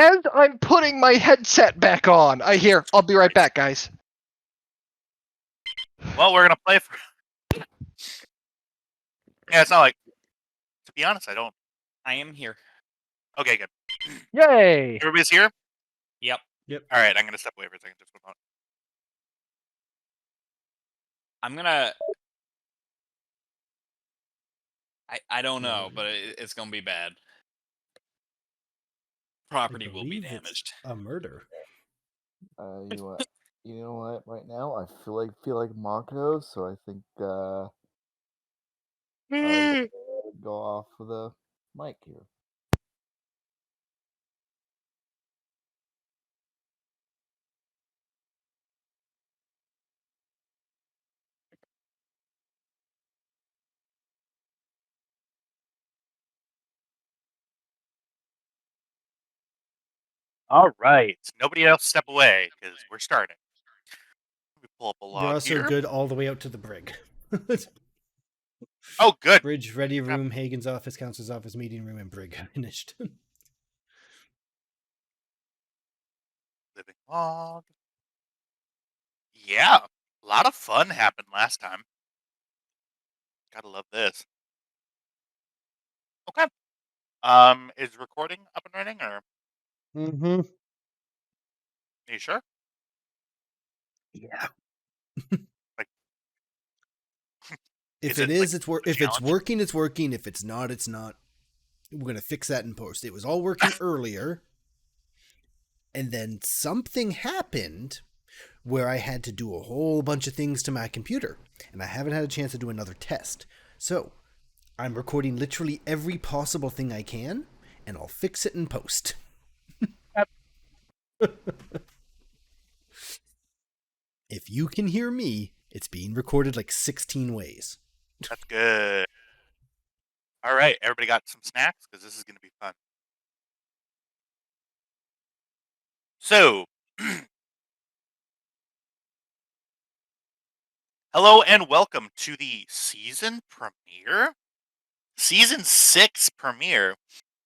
As I'm putting my headset back on, I hear, I'll be right back, guys. Well, we're going to play for... Yeah, it's not like... To be honest, I don't... I am here. Okay, good. Yay! Everybody's here? Yep. All right, I'm going to step away for a second. Just one moment. I'm gonna... I don't know, but it's gonna be bad. Property will be damaged. A murder. You know what? Right now, I feel like Marco, so I think I'll go off with a mic here. All right. Nobody else step away, because we're starting. Let me pull up a log You're also here. good all the way out to the brig. Oh, good. Bridge, ready room, Hagen's office, counselor's office, meeting room, and brig finished. Living log. Yeah, a lot of fun happened last time. Gotta love this. Okay. Is recording up and running, or Mm-hmm. are you sure? Yeah. Like, If Is it it, is, like, it's a if it's challenge? working, it's working. If it's not, it's not. We're gonna fix that in post. It was all working earlier, and then something happened where I had to do a whole bunch of things to my computer, and I haven't had a chance to do another test. So I'm recording literally every possible thing I can, and I'll fix it in post. If you can hear me, it's being recorded like 16 ways. That's good. All right, everybody got some snacks, because this is going to be fun. So, hello and welcome to the season 6 premiere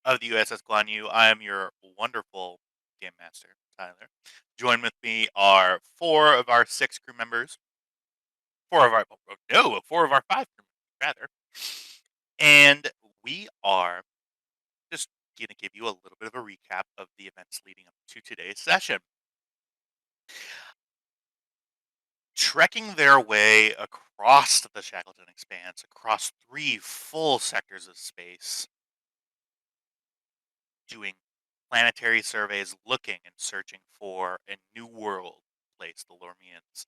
of the USS Guan. I am your wonderful game master, Tyler. Joined with me are 4 of our 6 crew members. 4 of our 5 crew members, rather. And we are just going to give you a little bit of a recap of the events leading up to today's session. Trekking their way across the Shackleton Expanse, across 3 full sectors of space, doing planetary surveys, looking and searching for a new world place, the Lormians.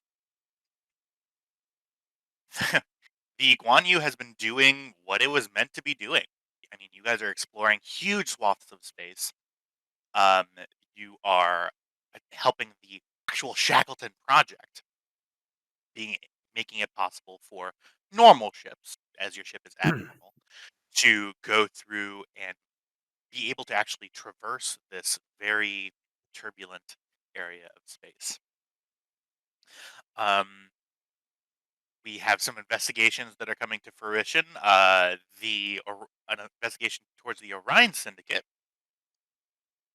The Guan Yu has been doing what it was meant to be doing. I mean, you guys are exploring huge swaths of space. You are helping the actual Shackleton project, making it possible for normal ships, as your ship is abnormal, to go through and be able to actually traverse this very turbulent area of space. We have some investigations that are coming to fruition. An investigation towards the Orion Syndicate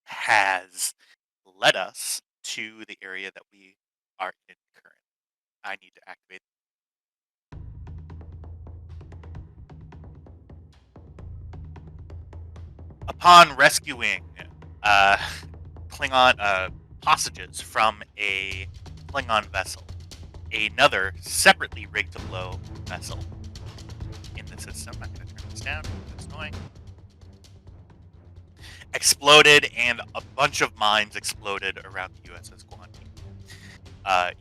has led us to the area that we are in currently. I need to activate. Upon rescuing Klingon hostages from a Klingon vessel, another separately rigged to blow vessel in the system, I'm going to turn this down, that's annoying, exploded, and a bunch of mines exploded around the USS Guan.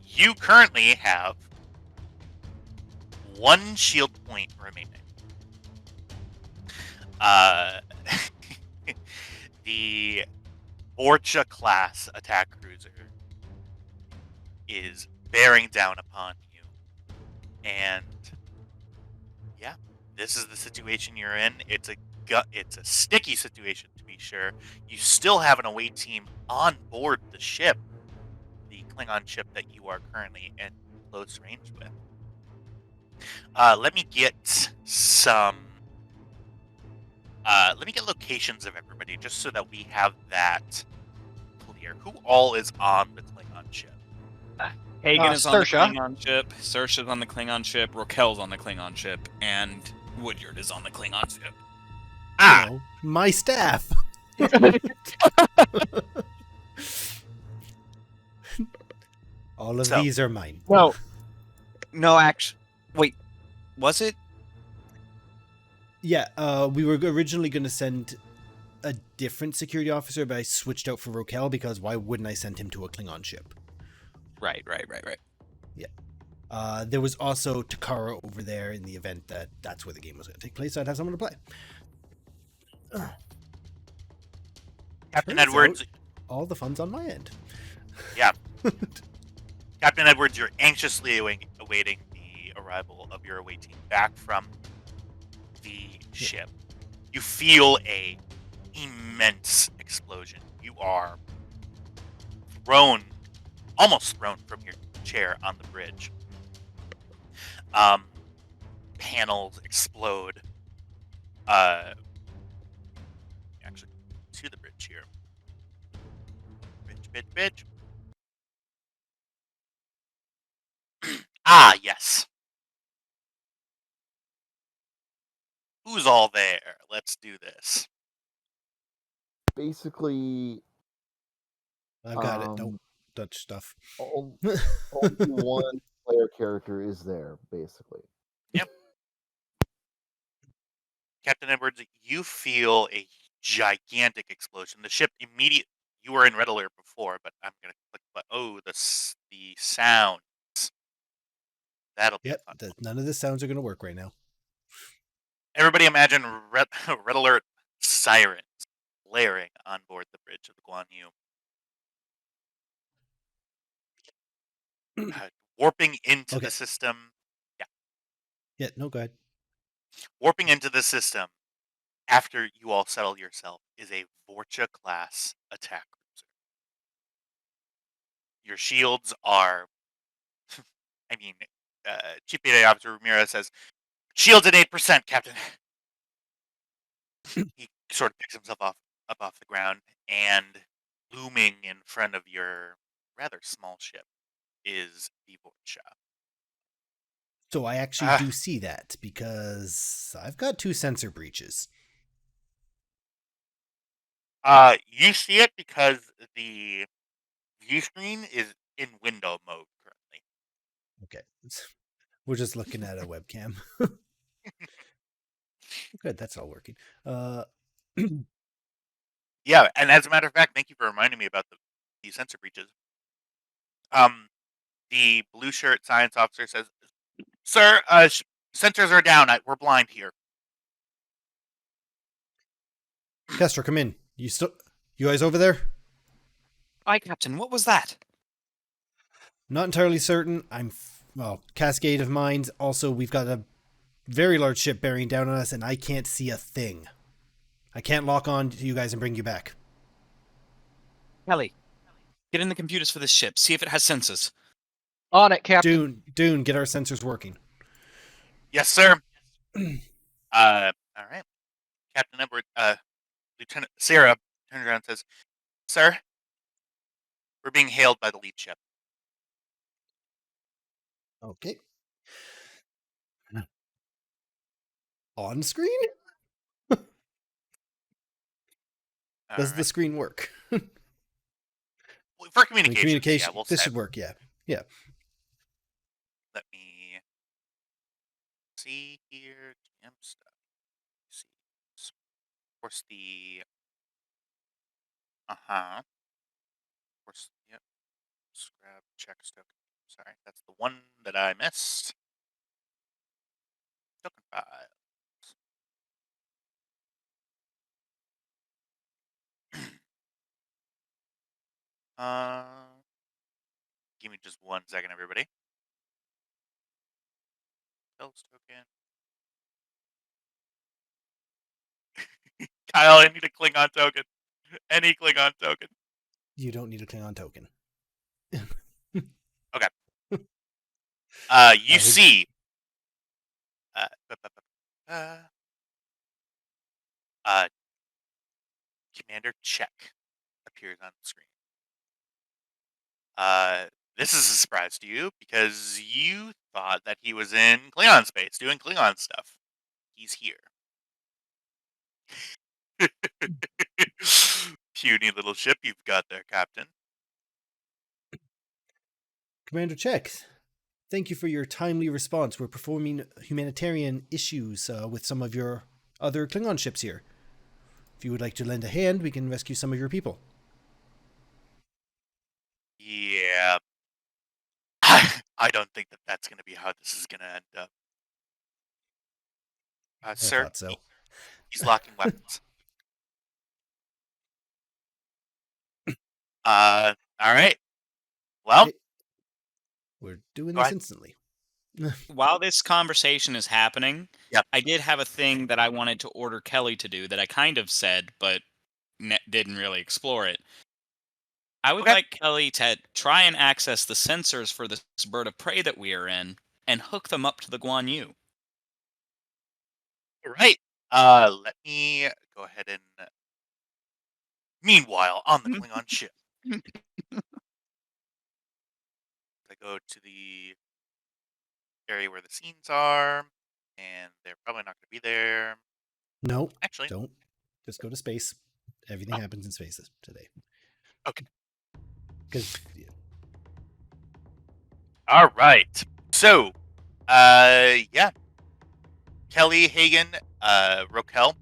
You currently have 1 shield point remaining. The Borcha class attack cruiser is bearing down upon you, and yeah, this is the situation you're in. It's a sticky situation, to be sure. You still have an away team on board the ship, the Klingon ship that you are currently in close range with. Let me get some. Let me get locations of everybody, just so that we have that here. Who all is on the Klingon ship? Hagen is on the Saoirse. Klingon ship. Saoirse's on the Klingon ship. Raquel's on the Klingon ship, and Woodyard is on the Klingon ship. Ah, You know, my staff. All of So- these are mine. No, actually, wait, was it? Yeah, we were originally going to send a different security officer, but I switched out for Raquel because why wouldn't I send him to a Klingon ship? Right. There was also Takara over there in the event that that's where the game was going to take place. So I'd have someone to play. Captain Turns Edwards. out all the fun's on my end. Captain Edwards, you're anxiously awaiting the arrival of your away team back from the ship. You feel a immense explosion. You are almost thrown from your chair on the bridge. Panels explode. Actually, to the bridge here. Bridge. Ah, yes. Who's all there? Let's do this. Basically, I've got it. Don't touch stuff. only one player character is there, basically. Captain Edwards, you feel a gigantic explosion. The ship you were in red alert before, but I'm gonna click. But the sounds. That'll be Yep, fun. none of the sounds are going to work right now. Everybody, imagine red alert sirens blaring on board the bridge of the Guan Yu. Warping into Okay. the system. Yeah, no, go ahead. Warping into the system after you all settle yourself is a Vorcha class attack cruiser. Your shields are, I mean, Chief Beta Officer Ramirez says, shields at 8%, Captain. He sort of picks himself up off the ground, and looming in front of your rather small ship is the Vorcha. So I actually do see that because I've got 2 sensor breaches. You see it because the view screen is in window mode currently. Okay. We're just looking at a webcam. Good, that's all working. Yeah, and as a matter of fact, thank you for reminding me about the sensor breaches. The blue shirt science officer says, "Sir, sensors are down. We're blind here." Kester, come in. You guys over there? Aye, Captain. What was that? Not entirely certain. Cascade of mines. Also, we've got a very large ship bearing down on us, and I can't see a thing. I can't lock on to you guys and bring you back. Kelly, get in the computers for this ship. See if it has sensors. On it, Captain. Dune, get our sensors working. Yes, sir. All right. Captain Edward, Lieutenant Sarah turns around and says, "Sir, we're being hailed by the lead ship." Okay. On screen? All Does right. the screen work? For communication, yeah, we'll this say. should work, yeah. Yeah. Let me see here. GM stuff. See. Of course, the. Of course, yep. Scrap check token. Sorry, that's the one that I missed. Token files. Give me just 1 second, everybody. Sales token. Kyle, I need a Klingon token. Any Klingon token. You don't need a Klingon token. You see. Commander Check appears on the screen. This is a surprise to you because you thought that he was in Klingon space doing Klingon stuff. He's here. Puny little ship you've got there, Captain. Commander Check, thank you for your timely response. We're performing humanitarian issues with some of your other Klingon ships here. If you would like to lend a hand, we can rescue some of your people. Yeah. I don't think that that's going to be how this is going to end up. I Sir, thought so. he's locking weapons. All right. Well, Okay. We're doing Go this ahead. instantly. While this conversation is happening, Yep. I did have a thing that I wanted to order Kelly to do that I kind of said, but didn't really explore it. I would Okay. like Kelly to try and access the sensors for this bird of prey that we are in and hook them up to the Guan Yu. all right. Let me go ahead and. Meanwhile, on the Klingon ship, I go to the area where the scenes are, and they're probably not going to be there. No, Actually, don't. Just go to space. Everything Oh. happens in spaces today. Okay. Because All right. So, yeah, Kelly, Hagen, Rokel,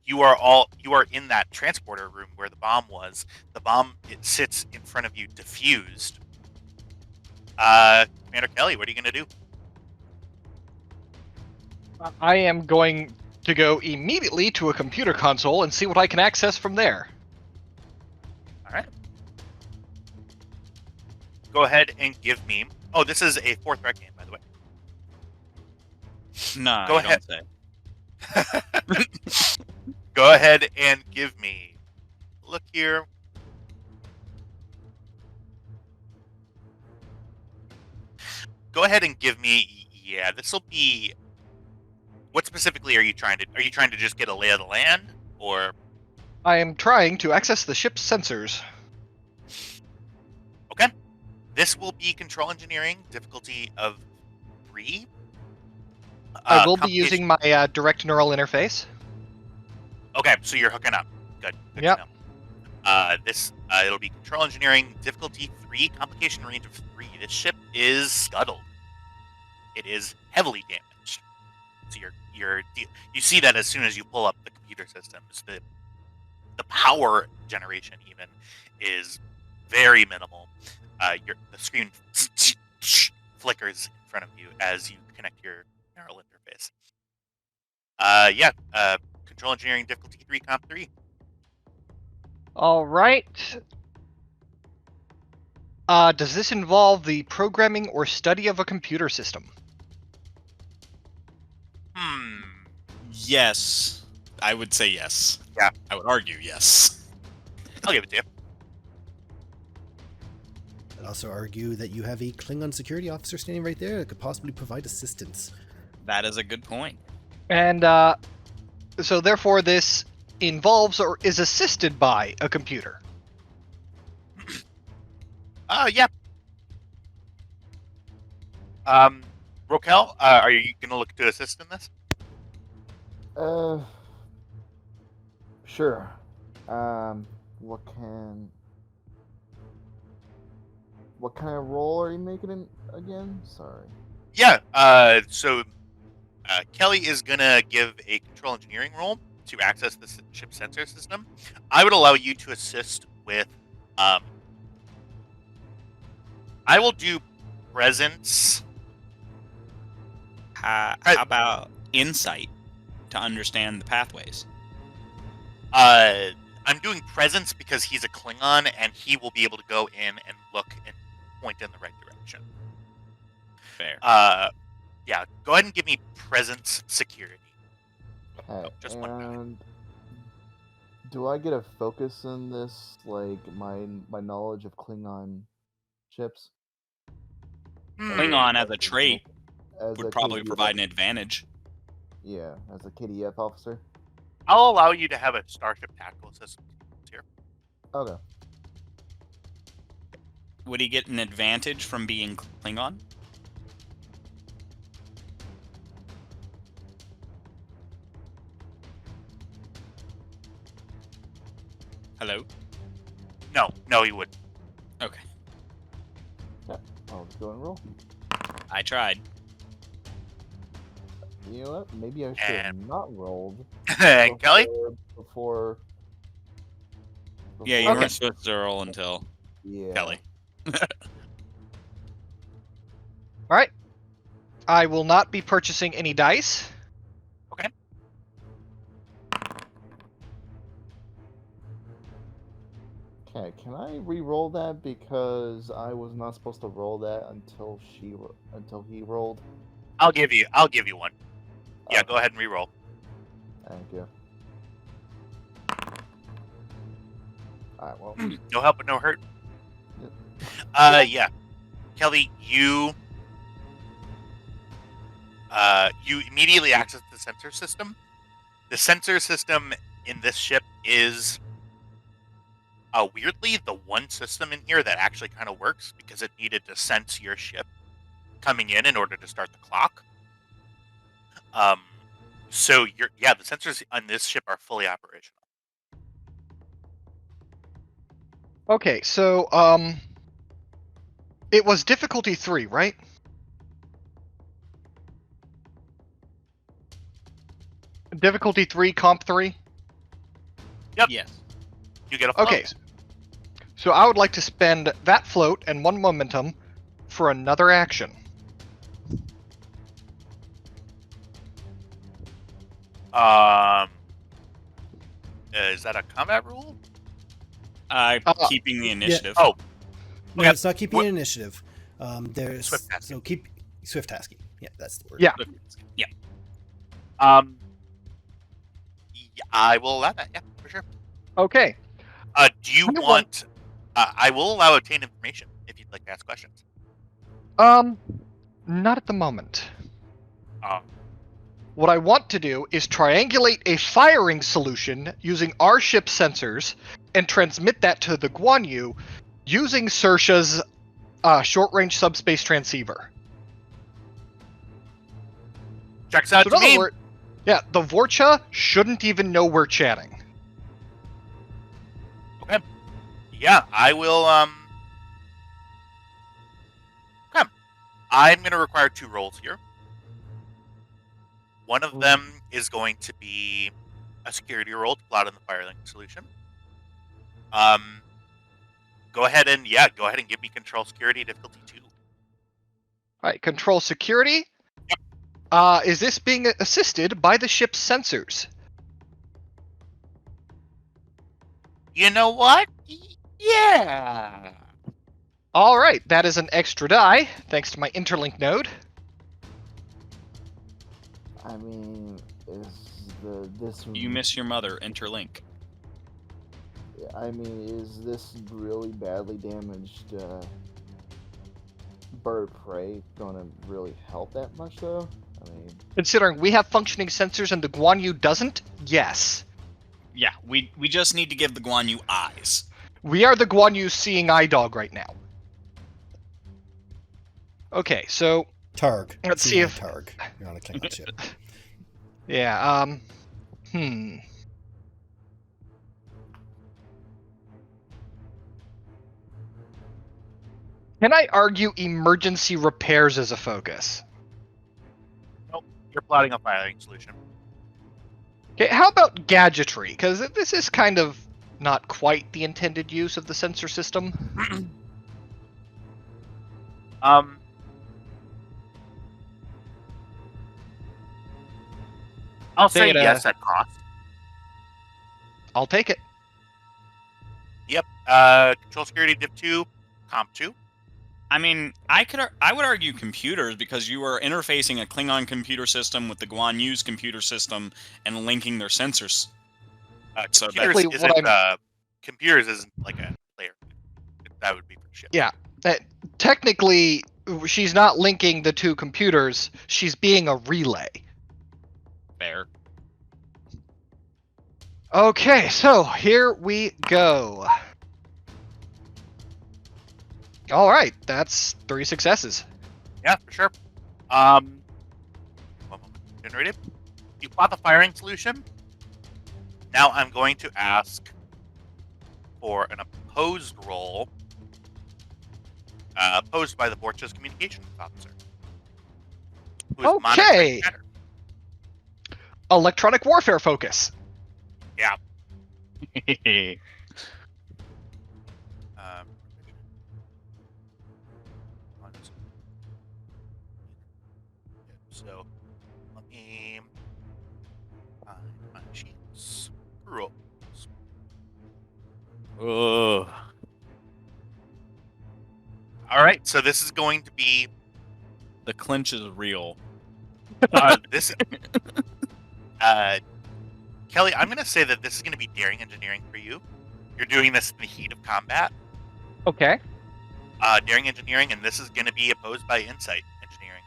you are in that transporter room where the bomb was. The bomb, it sits in front of you, diffused. Commander Kelly, what are you gonna do? I am going to go immediately to a computer console and see what I can access from there. All right. Go ahead and give me. Oh, this is a 4th threat game, by the way. No, Go you ahead. don't say. Go ahead and give me. Look here. Go ahead and give me. Yeah, this will be. What specifically are you trying to? Are you trying to just get a lay of the land, or? I am trying to access the ship's sensors. Okay. This will be control engineering, difficulty of 3. I will be complication- using my direct neural interface. Okay, so you're hooking up. Good. Good Yep. to know. It'll be control engineering, difficulty 3, complication range of 3. This ship is scuttled. It is heavily damaged. So you see that as soon as you pull up the computer systems. The power generation even is very minimal. The screen flickers in front of you as you connect your neural interface. Control engineering difficulty 3, comp 3. All right. Does this involve the programming or study of a computer system? Yes. I would say yes. Yeah. I would argue yes. I'll give it to you. I'd also argue that you have a Klingon security officer standing right there that could possibly provide assistance. That is a good point. And so therefore this involves or is assisted by a computer. Yeah. Rokel, are you going to look to assist in this? Sure. What kind of role are you making in again? Sorry. Yeah. Kelly is going to give a control engineering role to access the ship sensor system. I would allow you to assist with. I will do presence. How about insight to understand the pathways? I'm doing presence because he's a Klingon and he will be able to go in and look and point in the right direction. Fair. Yeah. Go ahead and give me presence security. Okay. Just one guy. And do I get a focus in this, like my knowledge of Klingon ships? Klingon as a trait As would a probably KDF provide an advantage. Yeah, as a KDF officer. I'll allow you to have a Starship Tactical Systems here. Okay. Would he get an advantage from being Klingon? Hello? No, he wouldn't. Okay. I'll just go and roll. I tried. You know what? Maybe I should have not rolled. And Kelly? Before. Yeah, you Okay. weren't supposed to roll until Yeah. Kelly. All right. I will not be purchasing any dice. Okay. Okay, can I re-roll that because I was not supposed to roll that until he rolled? I'll give you one. Yeah, Okay. go ahead and re-roll. Thank you. Alright, well. No help but no hurt. Yeah. Kelly, you immediately access the sensor system. The sensor system in this ship is weirdly the one system in here that actually kind of works because it needed to sense your ship coming in order to start the clock. So the sensors on this ship are fully operational. Okay, so it was difficulty 3, right? Difficulty 3, comp 3. Yep. Yes. You get a float. Okay, so I would like to spend that float and 1 momentum for another action. Is that a combat rule? Keeping the initiative. Oh, No, Okay. it's not keeping an initiative. There's Swift tasking. so keep swift tasking. Yeah, that's the word. Yeah. Yeah. I will allow that. Yeah, for sure. Okay. Do you I want? I will allow obtain information if you'd like to ask questions. Not at the moment. Uh, What I want to do is triangulate a firing solution using our ship sensors and transmit that to the Guan Yu using Sersha's short-range subspace transceiver. checks out So to in other me. words, yeah, the Vorcha shouldn't even know we're chatting. Yeah, I will. Okay. I'm going to require 2 rolls here. One of them is going to be a security roll to plot in the firelink solution. Go ahead and give me control security difficulty 2. All right, control security. Is this being assisted by the ship's sensors? You know what? Yeah. All right, that is an extra die, thanks to my interlink node. I mean, this? You miss your mother. Interlink. I mean, is this really badly damaged bird of prey gonna really help that much, though? I mean, Considering we have functioning sensors and the Guan Yu doesn't, yes. Yeah, we just need to give the Guan Yu eyes. We are the Guan Yu seeing eye dog right now. Okay, so Targ. Let's see Seeing if- Targ. You're on a Klingon ship. yeah, Can I argue emergency repairs as a focus? Nope. You're plotting a firing solution. Okay, how about gadgetry? Because this is kind of not quite the intended use of the sensor system. I'll say Theta. yes at cost. I'll take it. Yep. Control security div 2, comp 2. I mean, I would argue computers because you are interfacing a Klingon computer system with the Guan Yu's computer system and linking their sensors. So Computers Basically, what isn't computers isn't like a player. That would be for ship. Yeah. Technically, she's not linking the two computers. She's being a relay. fair. Okay, so here we go. All right, that's 3 successes. Yeah, for sure. One moment. Generated. You plot the firing solution. Now I'm going to ask for an opposed roll, opposed by the Borch's communications officer, who is monitoring Okay. chatter. Electronic warfare focus. Yeah. So let me find my sheets. Rolls. Ugh. All right, so this is going to be The clinch is real. this. Kelly, I'm going to say that this is going to be daring engineering for you. You're doing this in the heat of combat. Okay. Daring engineering, and this is going to be opposed by insight engineering.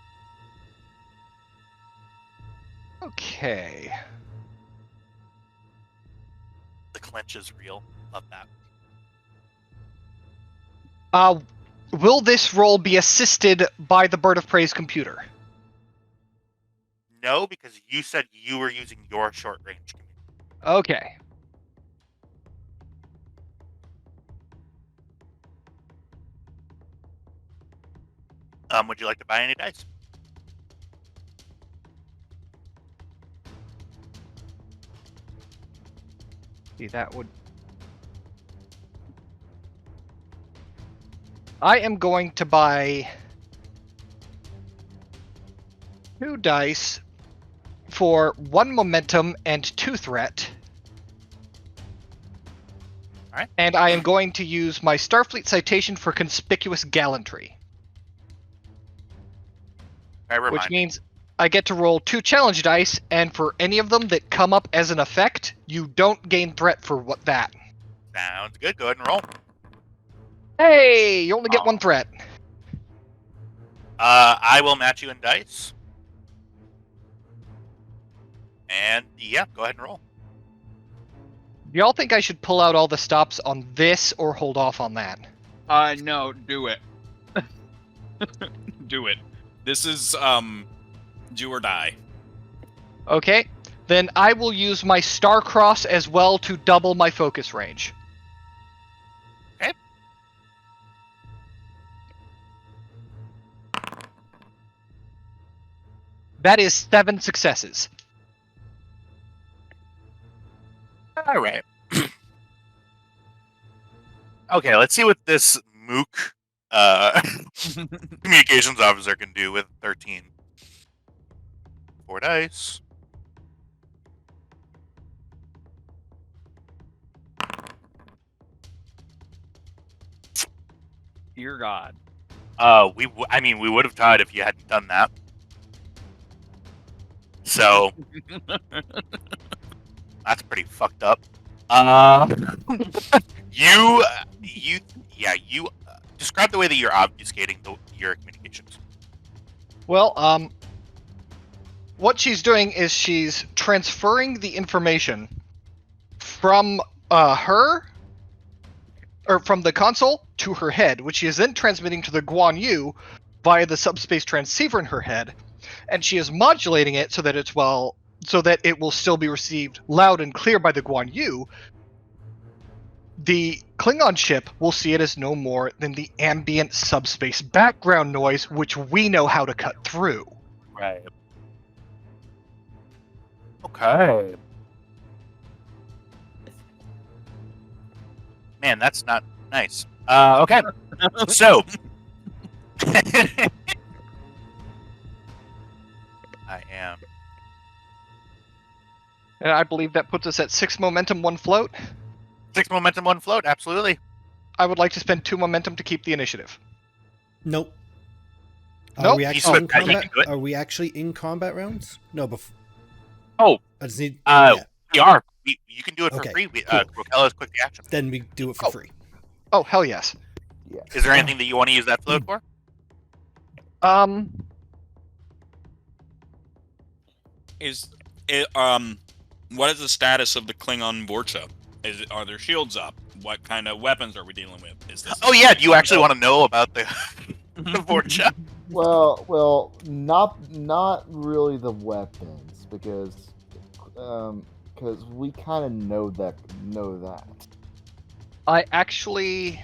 Okay. The clinch is real. Love that. Will this roll be assisted by the Bird of Prey's computer? No, because you said you were using your short range communication. Okay. Would you like to buy any dice? See, that would... I am going to buy 2 dice for 1 momentum and 2 threat. Alright. And I am going to use my Starfleet citation for conspicuous gallantry. Which means I get to roll 2 challenge dice, and for any of them that come up as an effect, you don't gain threat for what that. Sounds good. Go ahead and roll. Hey, you only get 1 threat. I will match you in dice. And yeah, go ahead and roll. Do y'all think I should pull out all the stops on this or hold off on that? No, do it. Do it. This is, do or die. Okay, then I will use my Star Cross as well to double my focus range. Okay. That is 7 successes. All right. Okay, let's see what this mook communications officer can do with 13. 4 dice. Dear God. We would have tied if you hadn't done that. So that's pretty fucked up. You describe the way that you're obfuscating your communications. Well, what she's doing is she's transferring the information from her, or from the console to her head, which she is then transmitting to the Guan Yu via the subspace transceiver in her head, and she is modulating it so that it will still be received loud and clear by the Guan Yu. The Klingon ship will see it as no more than the ambient subspace background noise, which we know how to cut through. Right. Okay. Man, that's not nice. Okay. So. I am. And I believe that puts us at 6 momentum, 1 float. 6 momentum, 1 float. Absolutely. I would like to spend 2 momentum to keep the initiative. Nope. Nope. Are we actually in I can combat? do it. Are we actually in combat rounds? No, Oh. I just need. We are. You can do it for Okay, free. cool. Crokella's quick reaction. Then we do it for free. Oh, hell yes. Yeah. Is there anything that you want to use that float for? What is the status of the Klingon Vorcha? Are their shields up? What kind of weapons are we dealing with? Is this? Oh yeah, do you actually want to know about the the Vorcha? Well, not really the weapons because we kind of know that. I actually...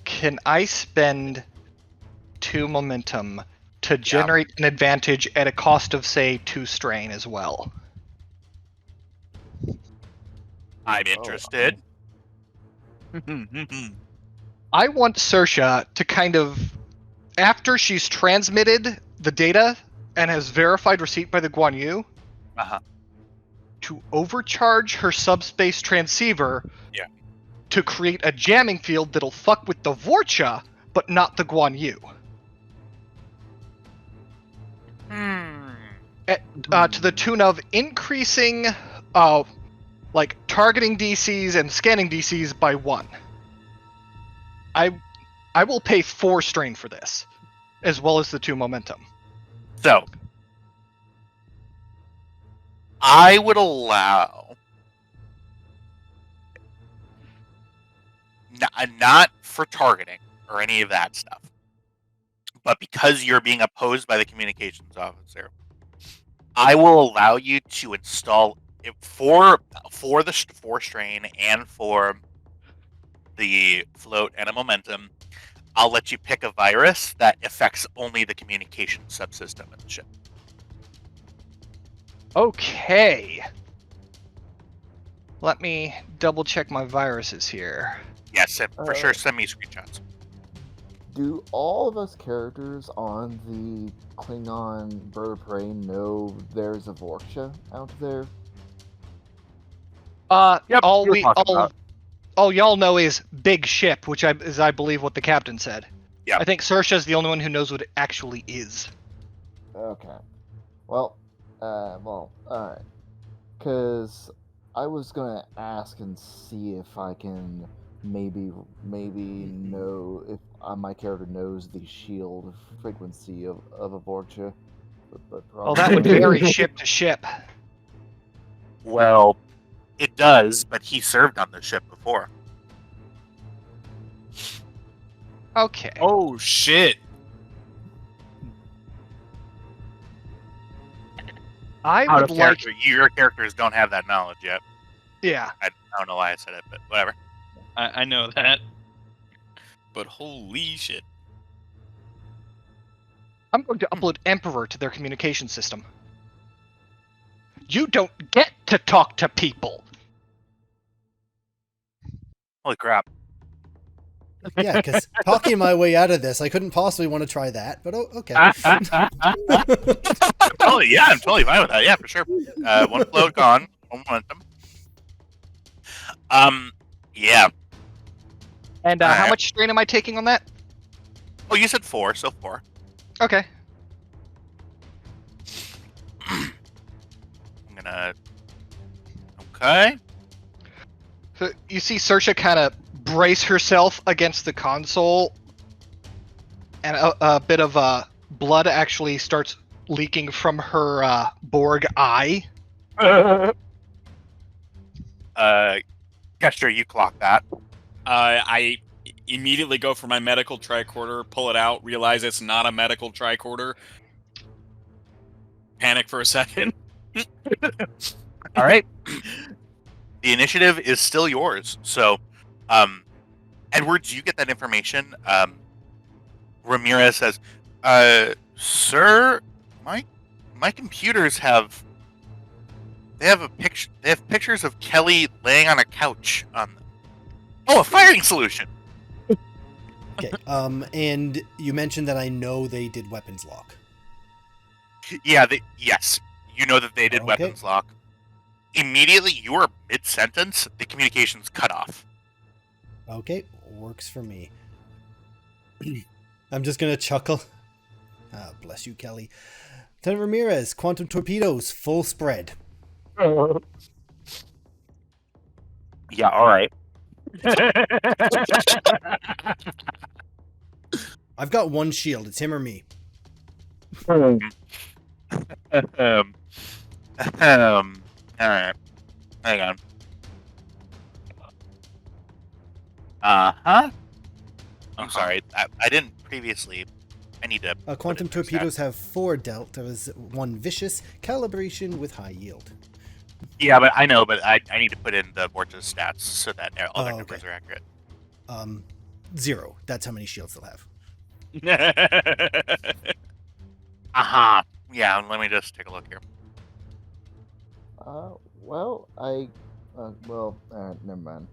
Can I spend 2 momentum to generate an advantage at a cost of, say, 2 strain as well? I'm interested. I want Saoirse to kind of, after she's transmitted the data and has verified receipt by the Guan Yu, Uh-huh. to overcharge her subspace transceiver Yeah. to create a jamming field that'll fuck with the Vorcha, but not the Guan Yu. To the tune of increasing targeting DCs and scanning DCs by 1. I will pay 4 strain for this, as well as the 2 momentum. So, I would allow... Not for targeting or any of that stuff, but because you're being opposed by the communications officer, I will allow you to install it for the 4 strain and for the float and a momentum. I'll let you pick a virus that affects only the communication subsystem of the ship. Okay. Let me double check my viruses here. Yes, for sure. Send me screenshots. Do all of us characters on the Klingon bird of prey know there's a Vorcha out there? Yep, all y'all know is big ship, which is I believe what the captain said. Yeah. I think Saoirse's the only one who knows what it actually is. Okay. Well, alright. Because I was gonna ask and see if I can maybe know if my character knows the shield frequency of a Vorcha. But Well, that would vary ship to ship. Well, it does, but he served on the ship before. Okay. Oh shit! I Out would of like... character, your characters don't have that knowledge yet. Yeah. I don't know why I said it, but whatever. I know that. But holy shit! I'm going to upload Emperor to their communication system. You don't get to talk to people. Holy crap. Yeah, because talking my way out of this, I couldn't possibly want to try that, but okay. I'm totally fine with that. Yeah, for sure. 1 float gone, 1 momentum. Yeah. And how much strain am I taking on that? Oh, you said 4, so 4. Okay. I'm gonna... Okay. So you see Saoirse kind of brace herself against the console, and a bit of blood actually starts leaking from her Borg eye. Kester, you clock that. I immediately go for my medical tricorder, pull it out, realize it's not a medical tricorder. Panic for a second. All right. The initiative is still yours. So, Edwards, you get that information. Ramirez says, "Sir, my computers have a picture. They have pictures of Kelly laying on a couch on them. Oh, a firing solution. Okay. And you mentioned that I know they did weapons lock. Yeah. Yes, you know that they did Okay. weapons lock. Immediately, you are mid-sentence. The communications cut off. Okay, works for me. I'm just gonna chuckle. Ah, bless you, Kelly. Lieutenant Ramirez, quantum torpedoes, full spread. Yeah. All right. I've got 1 shield. It's him or me. All right. Hang on. I'm Uh-huh. sorry. I didn't previously. I need to. put Quantum it in torpedoes have 4 deltas, 1 vicious, calibration with high yield. Yeah, but I know, but I need to put in the Vortex stats so that all their Oh, numbers okay. are accurate. 0. That's how many shields they'll have. Aha. Yeah, let me just take a look here. Well, never mind.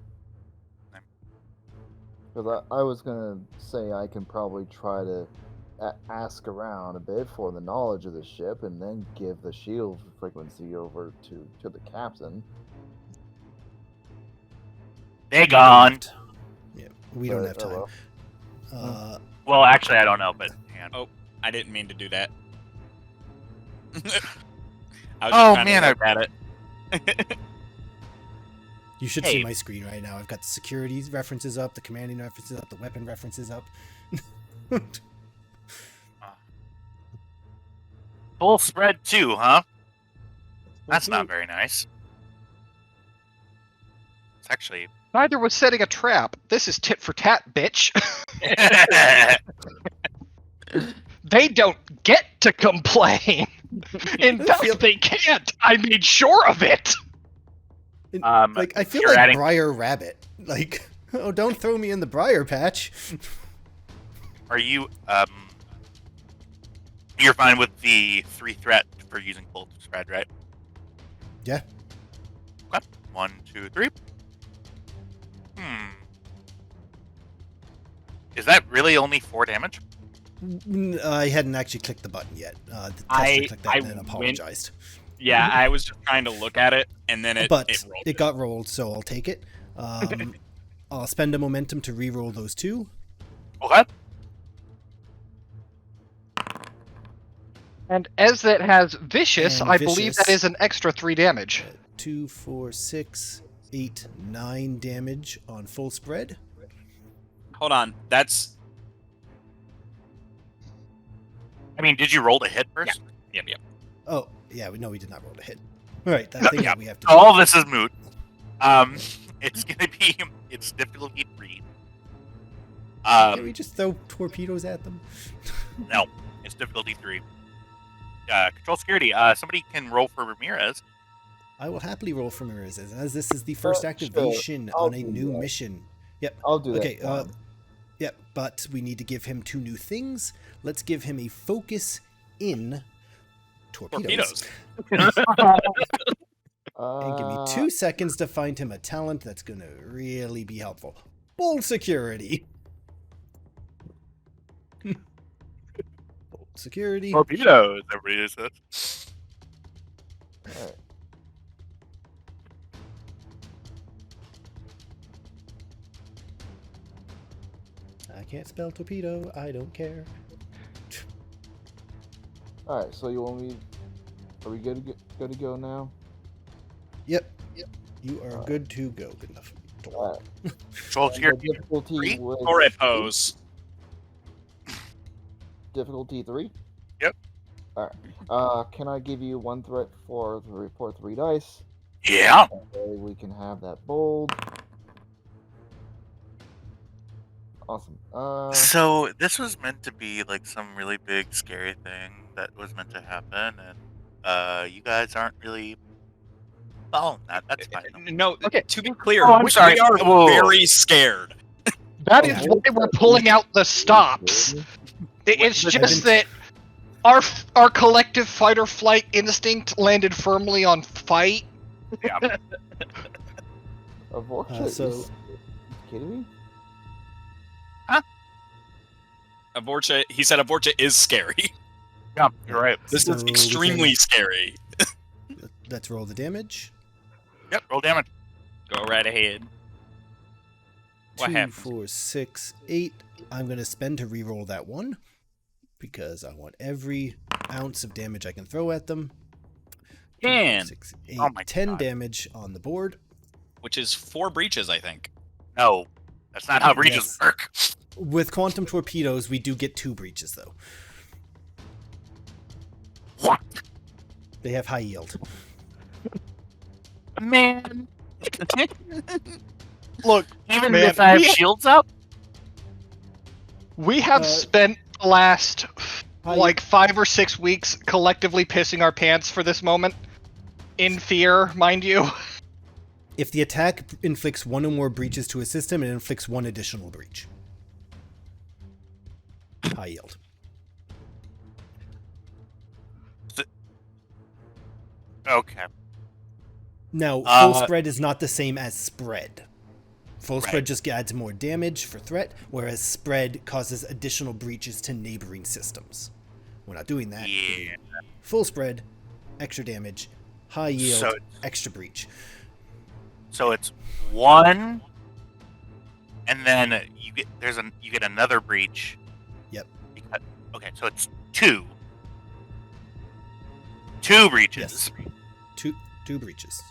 Because I was gonna say I can probably try to ask around a bit for the knowledge of the ship, and then give the shield frequency over to the captain. They gone. Yeah, we don't have Oh time. well. Well, actually, I don't know, but hang on. Oh, I didn't mean to do that. I was just Oh, trying man, to look at it. You should Hey. see my screen right now. I've got the security references up, the commanding references up, the weapon references up. Full spread too, huh? That's Well, not very nice. It's actually. Neither was setting a trap. This is tit for tat, bitch. They don't get to complain. In I fact, feel- they can't. I made sure of it. Like I feel you're like adding- Briar Rabbit. Like, oh, don't throw me in the briar patch. Are you You're fine with the 3 threat for using full spread, right? Yeah. Okay. 1, 2, 3. Is that really only 4 damage? I hadn't actually clicked the button yet. The tester I- clicked that I and then went- apologized. Yeah, I was just trying to look at it, and then it But rolled. it got rolled, so I'll take it. I'll spend a momentum to re-roll those 2. Okay. And as that has vicious, And I believe that vicious. is an extra 3 damage. 2, 4, 6, 8, 9 damage on full spread. Hold on, that's I mean, did you roll to hit first? yep. Oh, yeah, we did not roll to hit. All right, that thing Yeah. that we have to All of this is moot. It's gonna be it's difficulty 3. Can we just throw torpedoes at them? No, it's difficulty 3. Control security. Somebody can roll for Ramirez. I will happily roll for Mirrors, as this is the first Sure, activation I'll on a do new that. mission. Yep. I'll do that. Okay, yep, but we need to give him 2 new things. Let's give him a focus in torpedoes. Torpedoes. And give me 2 seconds to find him a talent that's going to really be helpful. Bold security. Bold security. Torpedoes. Everybody says. Alright. I can't spell torpedo. I don't care. Alright, so you want me? Are we good to go now? Yep. You are good to go. Good enough. Alright. Control The security. difficulty 3? was Or repose. difficulty 3. Yep. Alright. Can I give you 1 threat for 3 dice? Yeah. Okay, we can have that bold. Awesome. So this was meant to be like some really big scary thing that was meant to happen, and you guys aren't really following that. That's fine. though. No, Okay. to be clear, Oh, I'm we sorry. are Whoa. very scared. That Yeah. is why we're pulling out the stops. It's I've just been- that our collective fight or flight instinct landed firmly on fight. Yeah. Avortia so- is kidding me? Avortia, he said Avortia is scary. Yeah. You're right. This So is we extremely can- scary. Let's roll the damage. Yep. Roll damage. Go right ahead. What 2, happens? 4, 6, 8. I'm going to spend to re-roll that 1 because I want every ounce of damage I can throw at them. 2, 4, 10, 6, 8, Oh my 10 God. damage on the board. which is 4 breaches, I think. No, that's not how breaches Yes. work. With quantum torpedoes, we do get 2 breaches, though. What? They have high yield. Man. Look, Even man, if I have we- shields up? we have spent the last like 5 or 6 weeks collectively pissing our pants for this moment. In fear, mind you. If the attack inflicts one or more breaches to a system, it inflicts one additional breach. High yield. Okay. Now, full spread is not the same as spread. Full Right. spread just adds more damage for threat, whereas spread causes additional breaches to neighboring systems. We're not doing that. We're doing full spread, extra damage, high yield, So- extra breach. So it's 1, and then you get another breach. Yep. Okay, so it's 2. 2 breaches. Yes. Two breaches.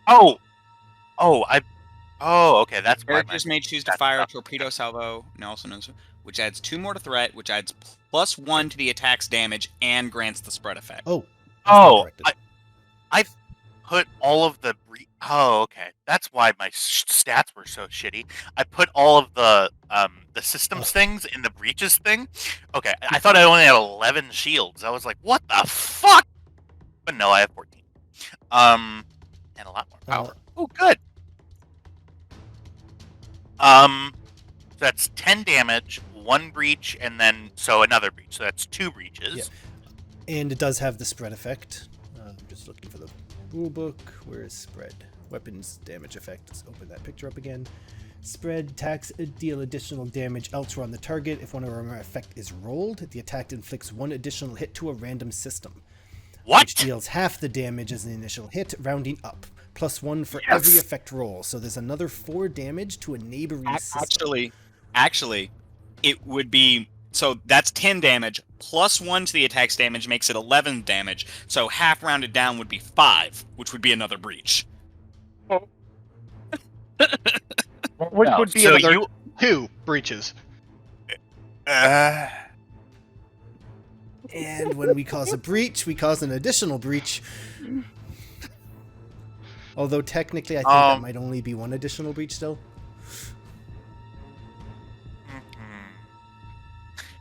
Oh, okay. That's why Characters may choose to that's fire a tough. torpedo salvo, also known as, which adds 2 more to threat, which adds +1 to the attack's damage and grants the spread effect. Oh. I stand corrected. I put all of the okay. That's why my stats were so shitty. I put all of the systems things in the breaches thing. Okay, I thought I only had 11 shields. I was like, what the fuck? But no, I have 14. And a lot more power. Oh, good. So that's 10 damage, 1 breach, and then so another breach. So that's 2 breaches. Yeah. And it does have the spread effect. I'm just looking for the rulebook. Where is spread? Weapons damage effect. Let's open that picture up again. Spread attacks deal additional damage elsewhere on the target. If one or more effect is rolled, the attack inflicts 1 additional hit to a random system. What? Which deals half the damage as an initial hit, rounding up. +1 for every effect roll. So there's another 4 damage to a neighboring system. Actually, it would be... So that's 10 damage, +1 to the attack's damage makes it 11 damage, so half rounded down would be 5, which would be another breach. Which would be so another you- 2 breaches. And when we cause a breach, we cause an additional breach. Although technically, I think that might only be 1 additional breach still.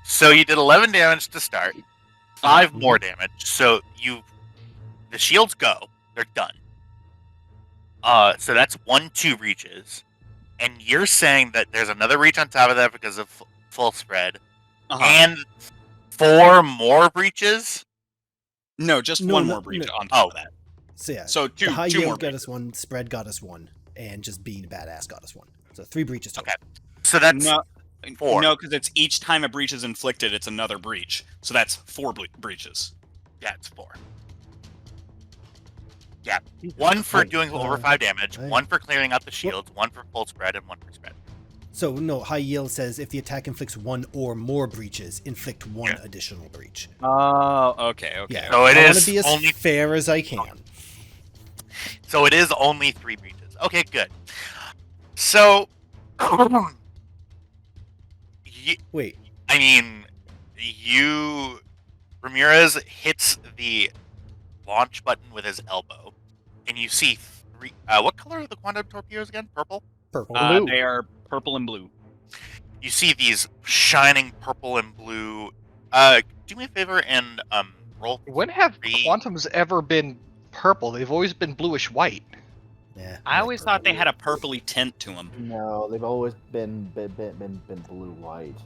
So you did 11 damage to start, 5 more damage. So the shields go, they're done. So that's 1, 2 breaches, and you're saying that there's another breach on top of that because of full spread, and 4 more breaches. No, just No, one no, more breach no. on top of that. So yeah, So the high two more yield got breaches. us 1, spread got us 1, and just being a badass got us 1. So 3 breaches total. Okay. So that's No, 4. No, because it's each time a breach is inflicted, it's another breach. So that's 4 breaches. Yeah, it's 4. Yeah, 1 for Wait, doing over 5 damage, I- 1 for clearing out the shields, 1 for full spread, and 1 for spread. So no, high yield says if the attack inflicts 1 or more breaches, inflict 1 Yeah. additional breach. Oh, okay. Yeah, So it I want is to be as only- fair as I can. So it is only 3 breaches. Okay, good. So, Wait, I mean, Ramirez hits the launch button with his elbow, and you see 3. What color are the quantum torpedoes again? Purple? purple. Blue. They are purple and blue. You see these shining purple and blue. Do me a favor and roll. When have 3. quantums ever been purple? They've always been bluish white. Yeah, I always thought they had a purpley tint to them. No, they've always been blue white.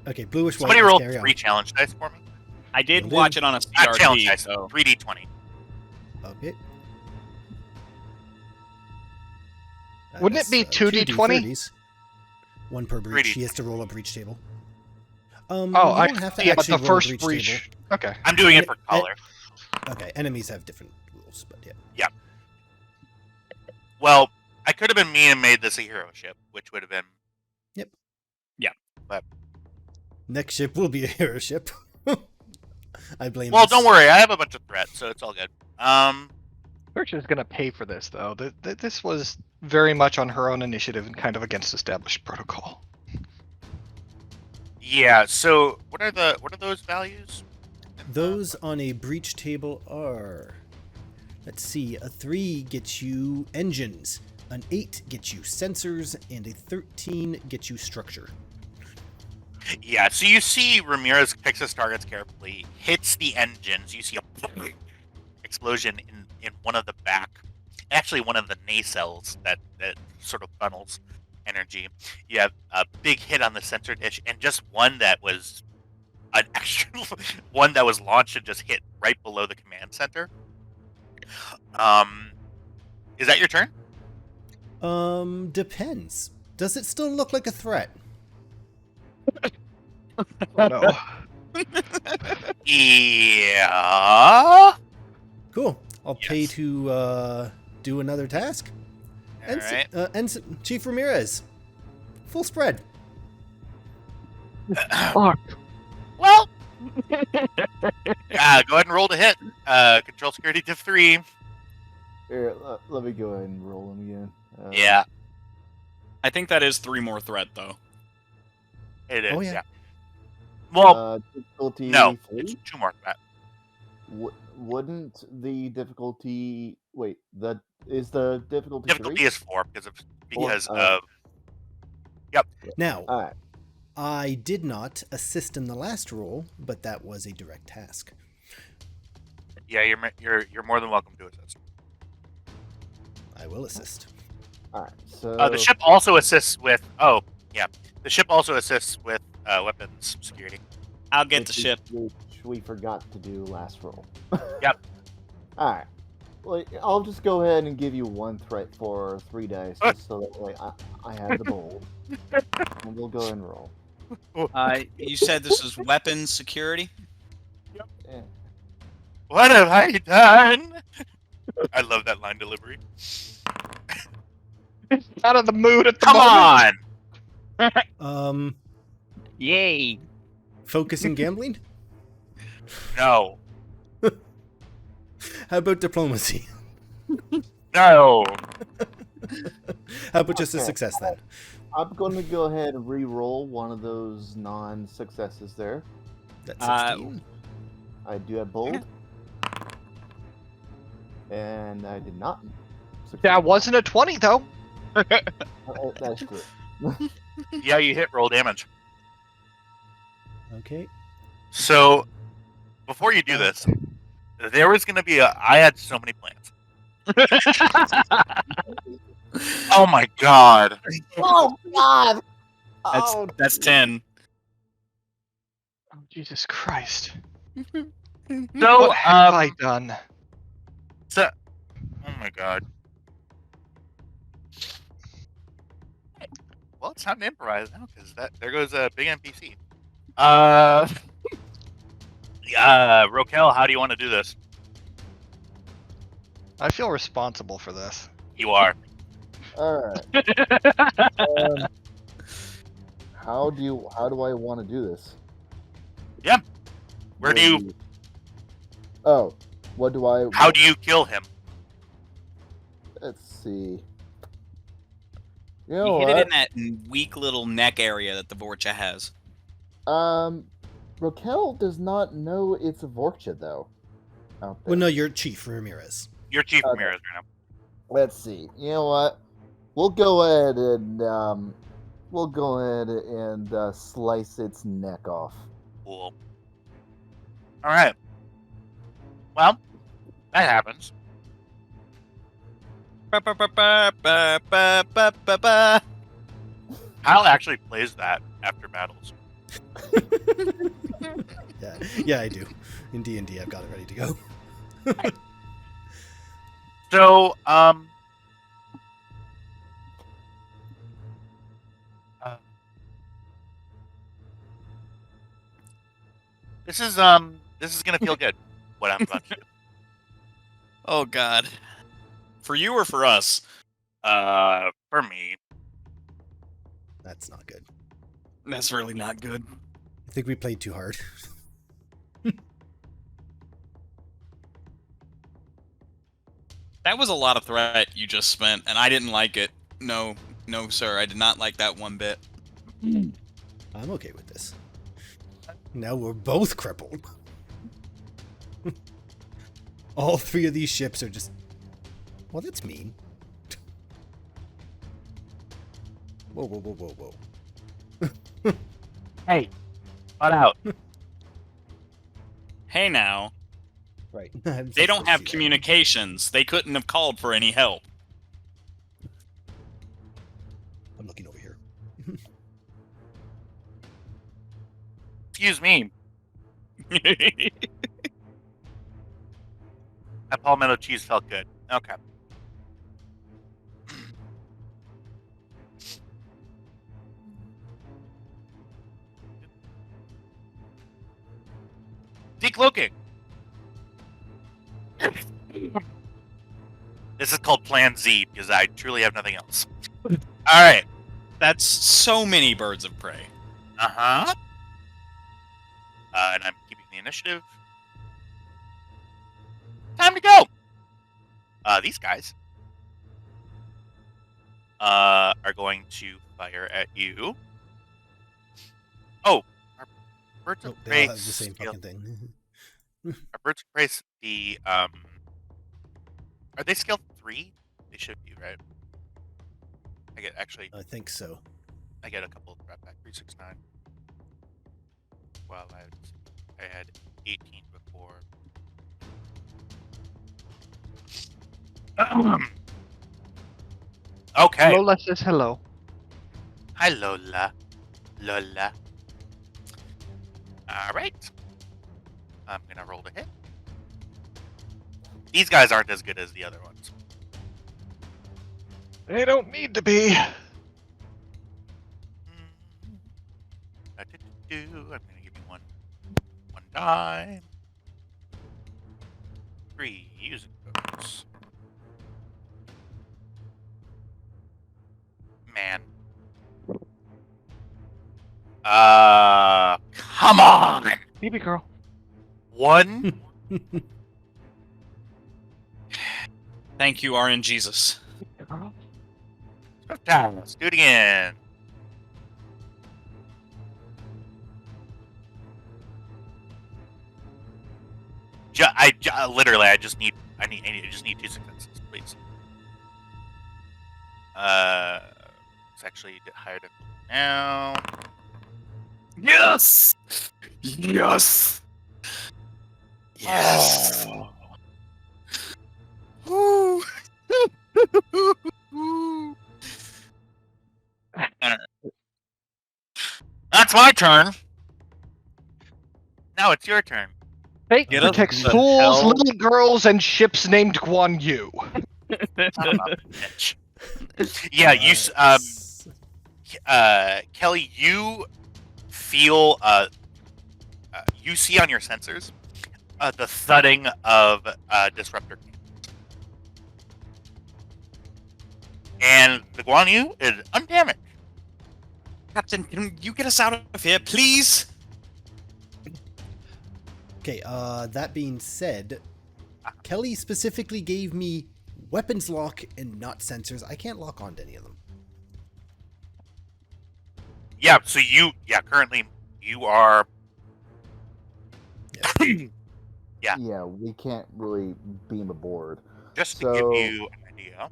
Okay, bluish white. Somebody let's roll carry on. 3 challenge dice for me. I did Will watch do. it on a Not challenge CRT, dice, so 3d20. Okay. Wouldn't it be 2d20? 2d30s. 1 per breach. 3D. He has to roll a breach table. Oh, you I don't have to yeah, but actually the roll a first breach. Okay. I'm doing it for color. Okay, enemies have different rules, but yeah. Well, I could have been mean and made this a hero ship, which would have been. Next ship will be a hero ship. I blame. Well, us. don't worry. I have a bunch of threats, so it's all good. Church is gonna pay for this though. This was very much on her own initiative and kind of against established protocol. Yeah. So, what are those values? Those on a breach table are. Let's see. A 3 gets you engines. An 8 gets you sensors, and a 13 gets you structure. Yeah, so you see Ramirez picks his targets carefully, hits the engines. You see a explosion in one of the back, actually one of the nacelles that sort of funnels energy. You have a big hit on the sensor dish, and just one that was an extra one that was launched and just hit right below the command center. Is that your turn? Depends. Does it still look like a threat? Oh, no. Yeah. Cool. I'll pay Yes. to do another task. All right. Chief Ramirez. Full spread. Fuck. Well, go ahead and roll to hit. Control security div 3. Here, let me go ahead and roll them again. Yeah, I think that is 3 more threat, though. it is. Oh, yeah. Yeah. Well, Difficulty no, 3? it's 2 more threat. Wouldn't the difficulty... Wait, is the difficulty 3? Difficulty is 4 because Four, of. Now, Alright. I did not assist in the last roll, but that was a direct task. Yeah, you're more than welcome to assist. I will assist. Alright, so... The ship also assists with. Oh, yeah. The ship also assists with weapons security. I'll get the ship. Which we forgot to do last roll. Yep. Alright. Well, I'll just go ahead and give you 1 threat for 3 dice, just so that way I have the bold. And we'll go ahead and roll. You said this is weapons security? Yeah. What have I done? I love that line delivery. Out of the mood at the Come moment. on! Yay. Focus and gambling? No. How about diplomacy? No. How about just a Okay. success then? I'm going to go ahead and re-roll one of those non-successes there. That's 16. I do have bold. And I did not succeed. That wasn't a 20, though. That's true. Yeah, you hit roll damage. Okay. So, before you do this, there was going to be I had so many plans. Oh my god. Oh, God! That's 10. Oh, Jesus Christ. So, What have I done? oh my god. Well, it's time to improvise now, because there goes a big NPC. Rokel, how do you want to do this? I feel responsible for this. You are. Alright. How do I want to do this? Where do you? Oh, what do I... How do you kill him? Let's see. You You know hit it what? in that weak little neck area that the Vorcha has. Raquel does not know it's a Vorcha, though. Out there. Well, no, you're Chief Ramirez. You're Chief Okay. Ramirez right now. Let's see. You know what? We'll go ahead and slice its neck off. Cool. All right. Well, that happens. Kyle actually plays that after battles. Yeah, I do. In D&D, I've got it ready to go. So, this is gonna feel good. What I'm about to do. Oh god. For you or for us? For me, That's not good. That's really not good. I think we played too hard. That was a lot of threat you just spent, and I didn't like it. No, sir, I did not like that one bit. I'm okay with this. Now we're both crippled. All 3 of these ships are just... Well, that's mean. Whoa, whoa, whoa, whoa, whoa. Hey, cut out. Hey now, Right. they don't have communications. They couldn't have called for any help. I'm looking over here. Excuse me. That palmetto cheese felt good. Okay. Decloaking. This is called Plan Z because I truly have nothing else. All right. That's so many birds of prey. Uh-huh. And I'm keeping the initiative. Time to go. These guys are going to fire at you. Oh, our birds Oh, of they prey all have the same scale- fucking thing. Our birds of prey, are they scale 3? They should be, right? I think so. I get a couple of threat back. 369. Well, I had 18 before. Okay. Lola says hello. Hi, Lola. Lola. All right. I'm gonna roll to hit. These guys aren't as good as the other ones. They don't need to be. I'm gonna give you one dime. 3 using those. Man. Come on. Baby girl. 1. Thank you, RN Jesus. Let's do it again. Literally, I just need 2 successes, please. It's actually higher difficulty now. Yes! Yes! Yes! Oh. That's my turn. Now it's your turn. Fate Get us protects the fools, hell- little girls, and ships named Guan Yu. Son of a bitch. Yeah, Kelly, you feel you see on your sensors the thudding of disruptor cannons. And the Guan Yu is undamaged. Captain, can you get us out of here, please? Okay, that being said, Kelly specifically gave me weapons lock and not sensors. I can't lock onto any of them. Yeah, so currently you are. Yeah. Yeah, we can't really beam aboard. Just to So- give you an idea.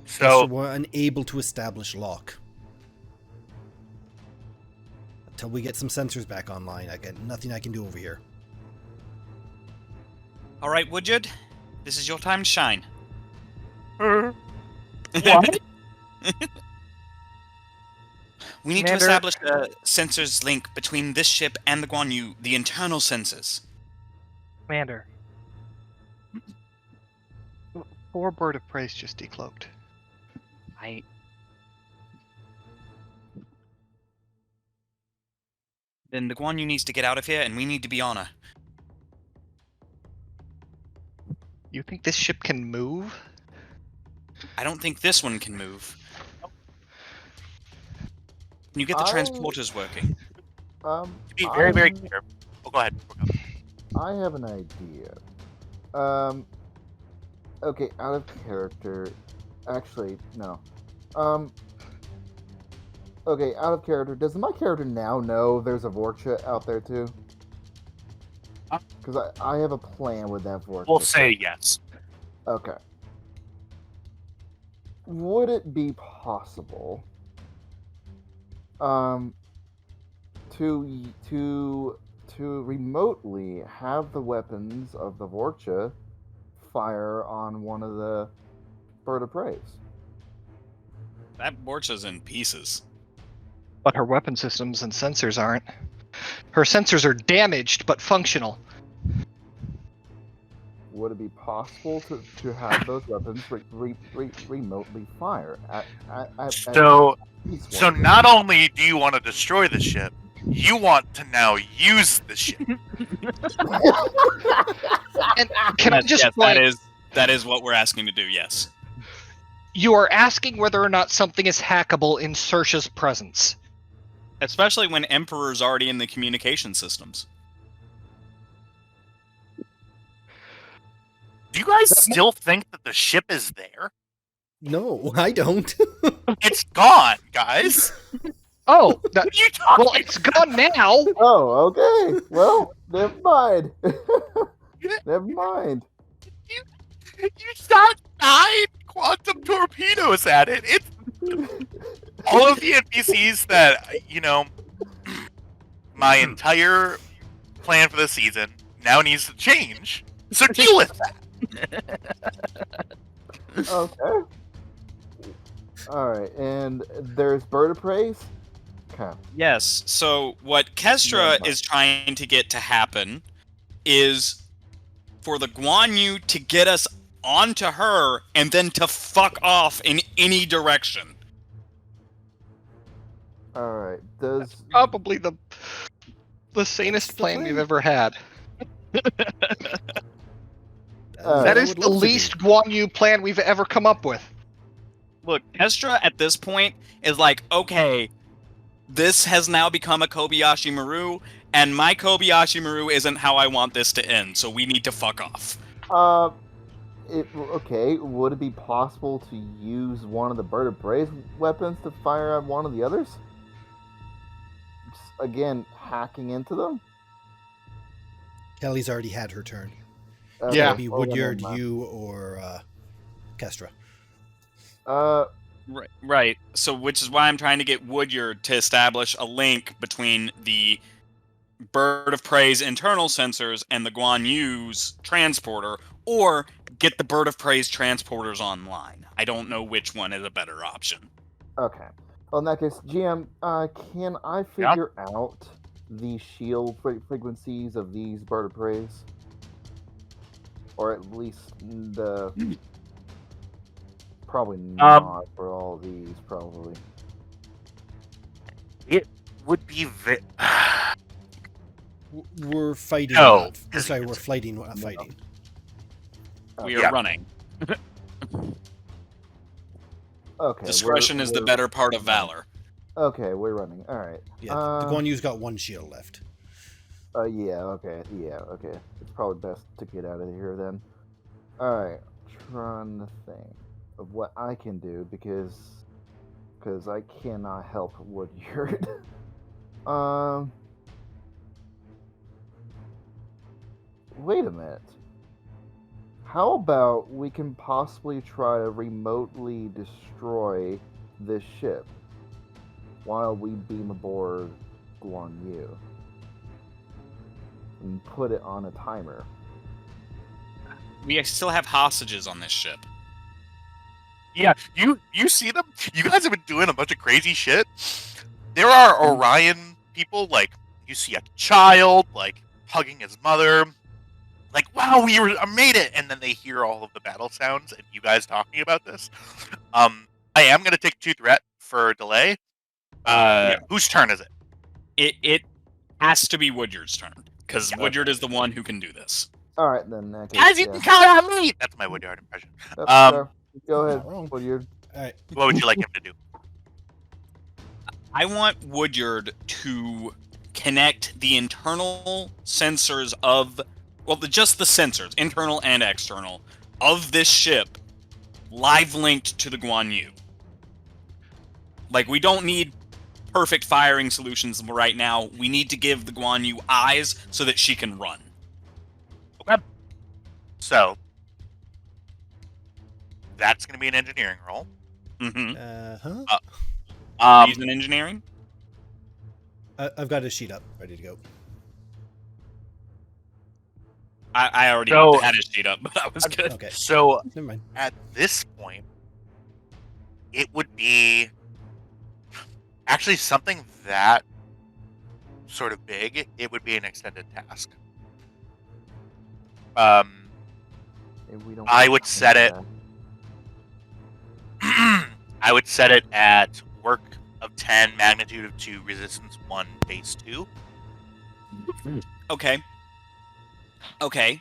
So So, we're unable to establish lock. Until we get some sensors back online, I got nothing I can do over here. All right, Woodyard, this is your time to shine. What? We need to Commander- establish a sensors link between this ship and the Guan Yu, the internal sensors. Commander. 4 bird of prey's just decloaked. Then the Guan Yu needs to get out of here, and we need to be on her. You think this ship can move? I don't think this one can move. Can you get the I- transporters working? to be very, very clear. Oh, go ahead. I have an idea. Okay, out of character. Actually, no. Okay, out of character. Does my character now know there's a Vorcha out there too? Because I have a plan with that vortex. We'll say yes. Okay. Would it be possible to remotely have the weapons of the Vorcha fire on one of the bird of preys? That Borcha's in pieces. But her weapon systems and sensors aren't. Her sensors are damaged but functional. Would it be possible to have those weapons remotely fire at So least So one? not only do you want to destroy the ship, you want to now use the ship. And can I just yes, point, that is what we're asking to do. Yes. you are asking whether or not something is hackable in Sersha's presence. Especially when Emperor's already in the communication systems. Do you guys still think that the ship is there? No, I don't. It's gone, guys. Oh, What are you talking well, it's gone now. Oh, okay. Well, never mind. Never mind. You shot 9 quantum torpedoes at it. It's all of the NPCs that, my entire plan for the season now needs to change. So deal with that. Okay. Alright, and there's bird of preys? Okay. Yes. So what Kestra is trying to get to happen is for the Guan Yu to get us onto her and then to fuck off in any direction. Alright, does... Probably the sanest the plan plan. we've ever had. Uh, That I is would the love to be. least Guan Yu plan we've ever come up with. Look, Kestra at this point is like, okay, this has now become a Kobayashi Maru, and my Kobayashi Maru isn't how I want this to end, so we need to fuck off. Okay, would it be possible to use one of the bird of prey's weapons to fire at one of the others? Just, again, hacking into them? Kelly's already had her turn. Okay, Yeah. It'd be well, then Woodyard, never mind. you, or Kestra. Right. So, which is why I'm trying to get Woodyard to establish a link between the Bird of Prey's internal sensors and the Guan Yu's transporter, or get the Bird of Prey's transporters online. I don't know which one is a better option. Okay. Well, in that case, GM, can I Yeah? figure out the shield frequencies of these bird of preys? Or at least the... Probably not for all these, probably. It would be We're fighting. No, Not, sorry, we're fighting. Not fighting. We are Yeah. running. Okay. Discretion is the we're- better part of valor. Okay, we're running. Alright. Yeah, the Guan Yu's got one shield left. Yeah, okay. It's probably best to get out of here then. Alright, trying to think of what I can do because I cannot help Woodyard. Wait a minute. How about we can possibly try to remotely destroy this ship while we beam aboard Guan Yu and put it on a timer? We still have hostages on this ship. Yeah, you see them? You guys have been doing a bunch of crazy shit. There are Orion people, like, you see a child, like, hugging his mother. Like, wow, I made it! And then they hear all of the battle sounds and you guys talking about this. I am going to take 2 threat for delay. Whose turn is it? It has to be Woodyard's turn, because Yeah. Woodyard is the one who can do this. Alright, then. in that case, Guys, you can count on me! That's my Woodyard impression. Yep, Um, sure. Go ahead, Not wrong. Woodyard. All right. What would you like him to do? I want Woodyard to connect the internal sensors of, just the sensors, internal and external, of this ship, live linked to the Guan Yu. Like, we don't need perfect firing solutions right now. We need to give the Guan Yu eyes so that she can run. So that's going to be an engineering roll. Mm-hmm. Uh-huh. Reason engineering? I've got a sheet up, ready to go. I already So- had a sheet up, but that was good. Okay, So never mind. at this point, it would be actually something that sort of big. It would be an extended task. If we don't I get would that set it- back. I would set it at work of 10, magnitude of 2, resistance 1, base 2. Okay. Okay.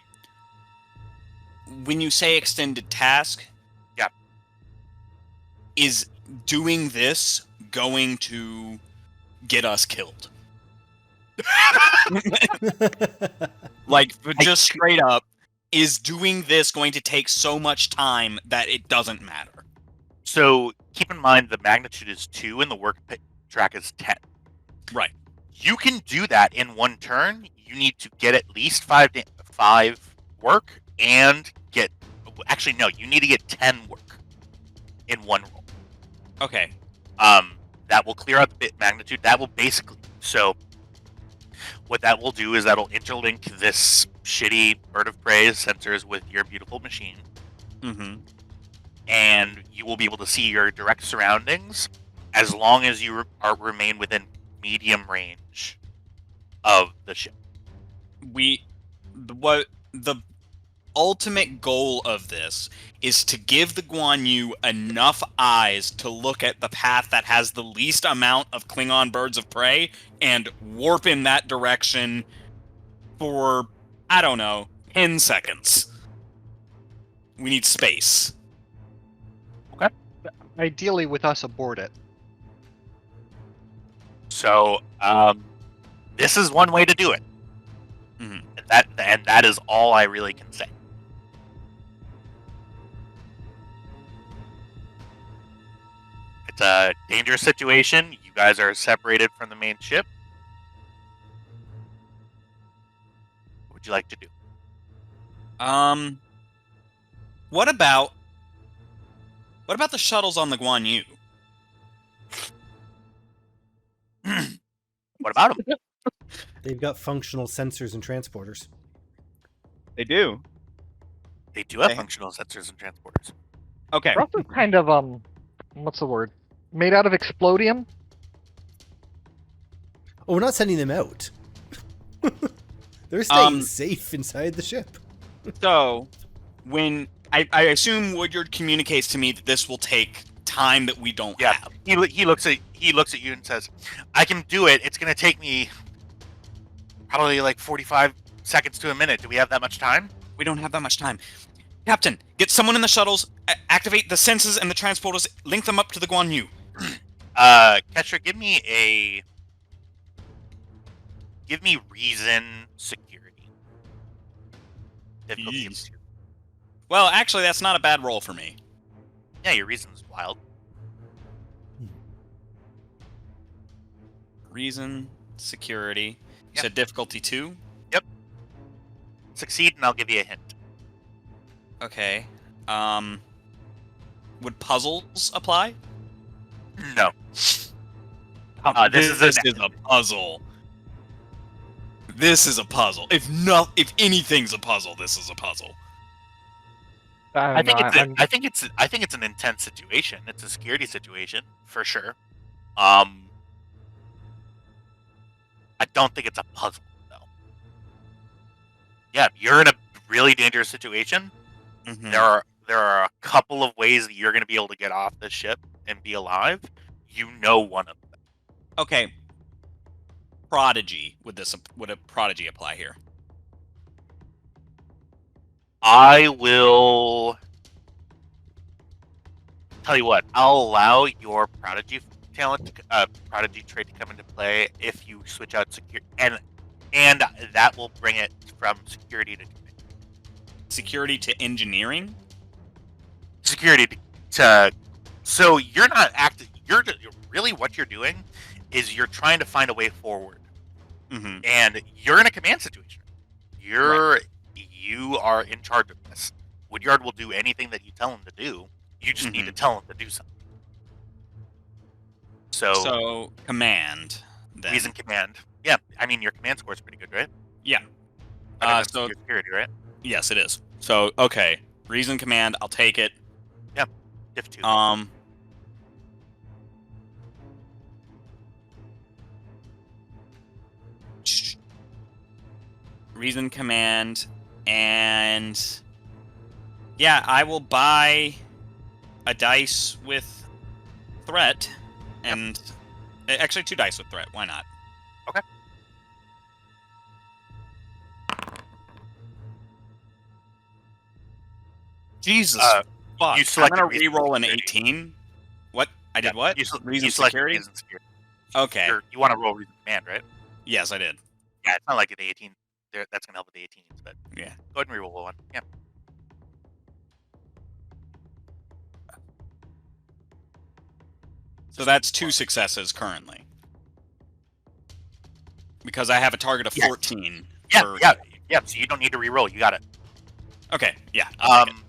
When you say extended task, Yeah. is doing this going to get us killed? Like, just straight up, is doing this going to take so much time that it doesn't matter? So keep in mind the magnitude is 2 and the work track is 10. Right. You can do that in one turn. You need to get at least 5 work and get... Actually, no. You need to get 10 work in one roll. Okay. That will clear out the bit magnitude. That will basically... So what that will do is that'll interlink this shitty bird of prey sensors with your beautiful machine. Mm-hmm. And you will be able to see your direct surroundings as long as you remain within medium range of the ship. What the ultimate goal of this is to give the Guan Yu enough eyes to look at the path that has the least amount of Klingon birds of prey and warp in that direction for, I don't know, 10 seconds. We need space. Ideally, with us aboard it. So, this is one way to do it. Mhm. And that is all I really can say. It's a dangerous situation. You guys are separated from the main ship. What would you like to do? What about the shuttles on the Guan Yu? What about them? They've got functional sensors and transporters. They do. They do have Okay. functional sensors and transporters. Okay. They're also kind of what's the word? Made out of explodium. Oh, we're not sending them out. They're staying Um, safe inside the ship. So, when I assume Woodyard communicates to me that this will take time that we don't Yeah. have. He looks at you and says, "I can do it. It's going to take me probably like 45 seconds to a minute. Do we have that much time?" We don't have that much time. Captain, get someone in the shuttles, activate the sensors and the transporters, link them up to the Guan Yu. Kestra, give me reason security. Difficulty of Jeez. 2. Well, actually, that's not a bad roll for me. Yeah, your reason's wild. Reason, security. You Yep. said difficulty 2? Succeed, and I'll give you a hint. Okay. Would puzzles apply? No. This is a puzzle. This is a puzzle. If anything's a puzzle, this is a puzzle. I think it's an intense situation. It's a security situation for sure. I don't think it's a puzzle though. Yeah, you're in a really dangerous situation. Mhm. There are a couple of ways that you're going to be able to get off the ship and be alive. You know one of them. Okay. Prodigy. Would a prodigy apply here? I will tell you what. I'll allow your prodigy prodigy trait to come into play if you switch out secure, and that will bring it from security to Security to engineering? security to. So you're not active. You're really what you're doing is you're trying to find a way forward, Mm-hmm. and you're in a command situation. You are in charge of this. Woodyard will do anything that you tell him to do. You just need to tell him to do something. So command. Then. Reason command. Yeah, I mean your command score is pretty good, right? Yeah. Better than So your security, right? yes, it is. So okay, reason command. I'll take it. Diff 2. Reason command, and yeah, I will buy a dice with threat, and actually 2 dice with threat. Why not? Okay. Jesus fuck! you I'm selected gonna reason re-roll an security. 18. What? I did what? You Reason selected security. reason security. Okay. You want to roll reason command, right? Yes, I did. Yeah, it's not like the 18. That's gonna help with the 18s, but Yeah. go ahead and reroll one. Yeah. So that's 2 successes currently. Because I have a target of Yes. 14. Yeah, for- yeah. So you don't need to reroll. You got it. Okay, yeah. I'll take it.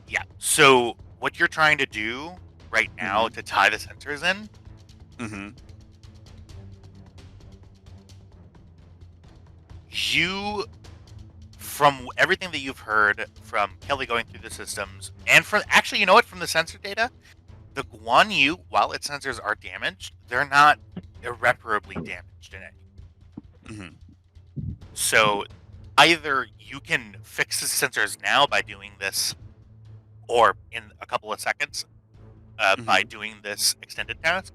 Yeah. So what you're trying to do right now to tie the sensors in, Mm-hmm. you, from everything that you've heard from Kelly going through the systems, and from actually, you know what, from the sensor data, the Guan Yu, while its sensors are damaged, they're not irreparably damaged in any. Mm-hmm. So either you can fix the sensors now by doing this, or in a couple of seconds by doing this extended task,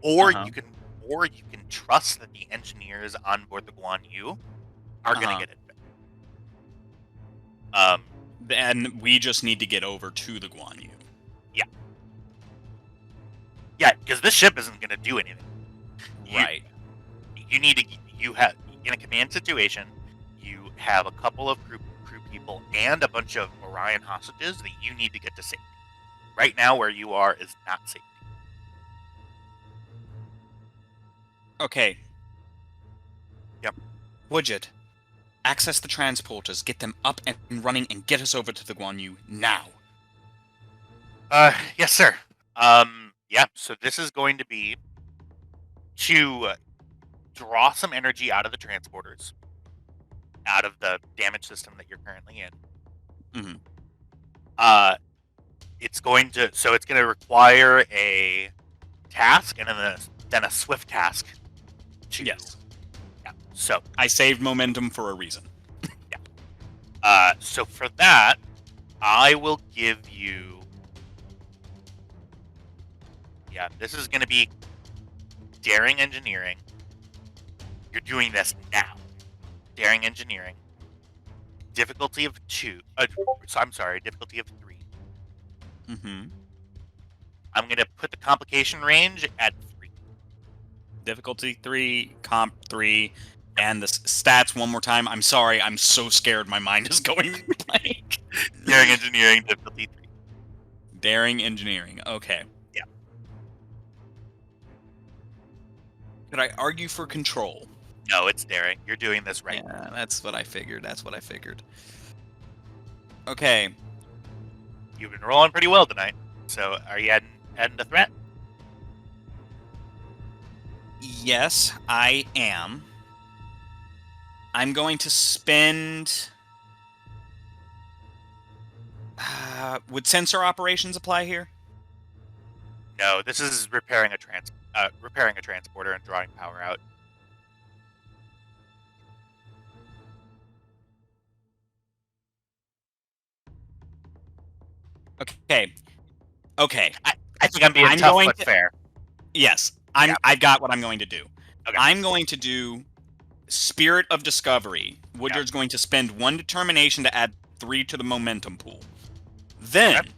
or you can trust that the engineers on board the Guan Yu are going to get it. Then we just need to get over to the Guan Yu. Yeah, because this ship isn't going to do anything. Right. You need to. You have in a command situation. You have a couple of crew people and a bunch of Orion hostages that you need to get to safety. Right now, where you are is not safe. Okay. Yep. Woodyard, access the transporters, get them up and running, and get us over to the Guan Yu now. Yes, sir. Yeah. So this is going to be to draw some energy out of the transporters, out of the damage system that you're currently in. It's going to require a task and then a swift task. Yes. Yeah. So I saved momentum for a reason. so for that, I will give you. Yeah, this is going to be daring engineering. You're doing this now. Daring engineering. Difficulty of 2. Difficulty of 3. Mm-hmm. I'm going to put the complication range at 3. Difficulty 3, comp 3, and the stats one more time. I'm sorry, I'm so scared my mind is going blank. Daring engineering, difficulty 3. Daring engineering, okay. Yeah. Could I argue for control? No, it's daring. You're doing this right. Yeah, that's what I figured. Okay. You've been rolling pretty well tonight. So are you adding the threat? Yes, I am. I'm going to spend... would sensor operations apply here? No, this is repairing a transporter and drawing power out. Okay. I think I'm being tough but fair. Yes, I've got what I'm going to do. Okay. I'm going to do Spirit of Discovery. Woodyard's going to spend 1 determination to add 3 to the momentum pool. Then,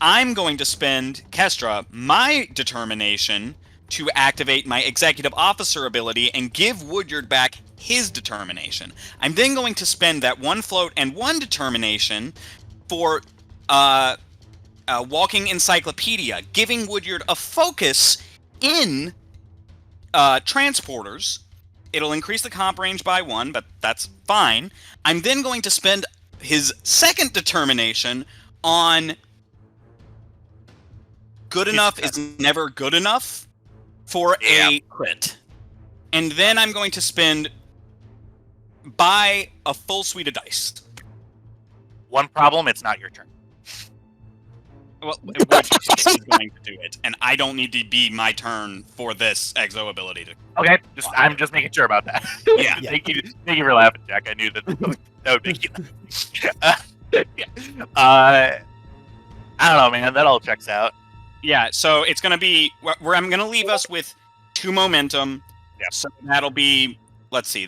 I'm going to spend, Kestra, my determination to activate my executive officer ability and give Woodyard back his determination. I'm then going to spend that 1 float and 1 determination for walking encyclopedia, giving Woodyard a focus in transporters. It'll increase the comp range by 1, but that's fine. I'm then going to spend his second determination on good enough is never good enough for a crit. And then I'm going to buy a full suite of dice. One problem, it's not your turn. Well, Wood is going to do it, and I don't need to be my turn for this exo ability to. Okay, I'm just making sure about that. Yeah. Thank you for laughing, Jack. I knew that would make you laugh. I don't know, man. That all checks out. Yeah, so it's going to be where I'm going to leave us with 2 momentum. Yeah. So that'll be, let's see,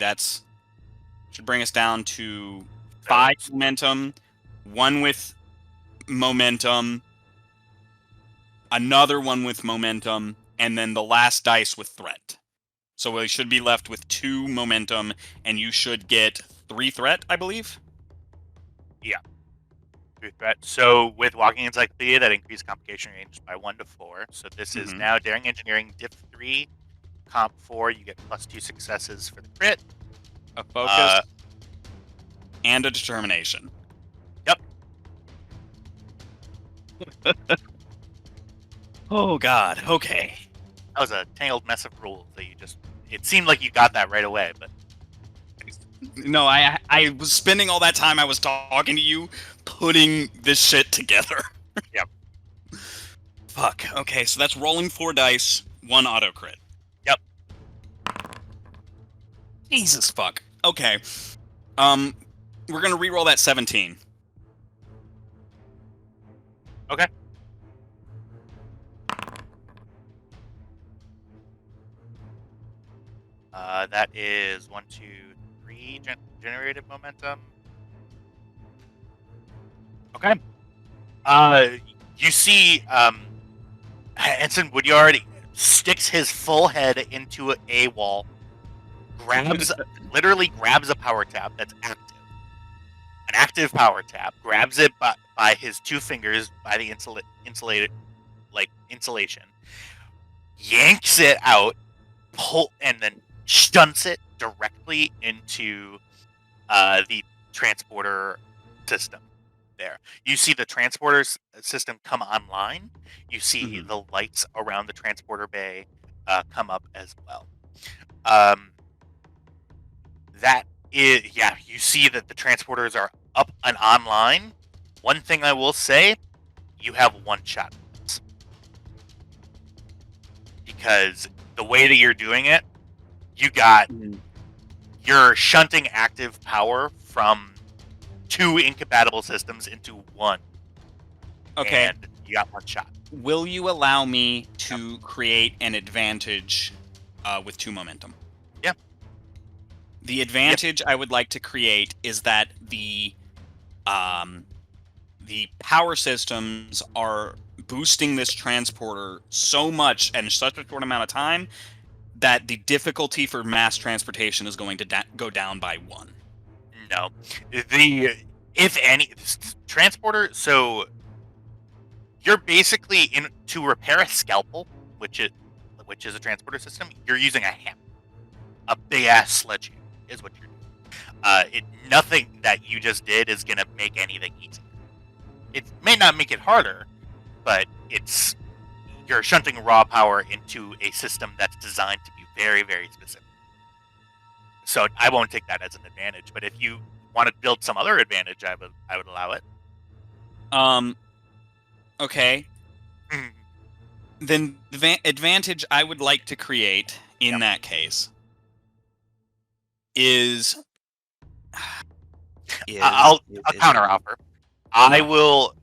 should bring us down to 5 momentum, 1 with momentum, another 1 with momentum, and then the last dice with threat. So we should be left with 2 momentum, and you should get 3 threat, I believe. Yeah. 3 threat. So with walking encyclopedia, that increased complication range by 1 to 4. So this is now daring engineering diff 3, comp 4. You get +2 successes for the crit. A focus and a determination. Yep. Oh God. Okay. That was a tangled mess of rules that you just. It seemed like you got that right away, but. No, I was spending all that time I was talking to you, putting this shit together. Yep. Fuck. Okay, so that's rolling 4 dice, 1 auto crit. Yep. Jesus fuck. Okay. We're gonna re-roll that 17. Okay. That is 1, 2, 3 generated momentum. Okay. You see, Ensign Woodyard sticks his full head into a wall, literally grabs a power tab that's active. An active power tab, grabs it by his 2 fingers by the insulation, yanks it out, and then stunts it directly into the transporter system. There, you see the transporter system come online. You see the lights around the transporter bay come up as well. You see that the transporters are up and online. One thing I will say, you have 1 shot at this. Because the way that you're doing it, you're shunting active power from 2 incompatible systems into 1. Okay. And you got 1 shot. Will you allow me to create an advantage with 2 momentum? Yeah. The advantage I would like to create is that the power systems are boosting this transporter so much and in such a short amount of time that the difficulty for mass transportation is going to go down by 1. No. If any transporter, so you're basically to repair a scalpel, which is a transporter system, you're using a hammer. A big ass sledgehammer is what you're doing. Nothing that you just did is gonna make anything easy. It may not make it harder, but you're shunting raw power into a system that's designed to be very, very specific. So I won't take that as an advantage, but if you want to build some other advantage, I would allow it. Okay. Then the advantage I would like to create in that case is I'll counter offer. I will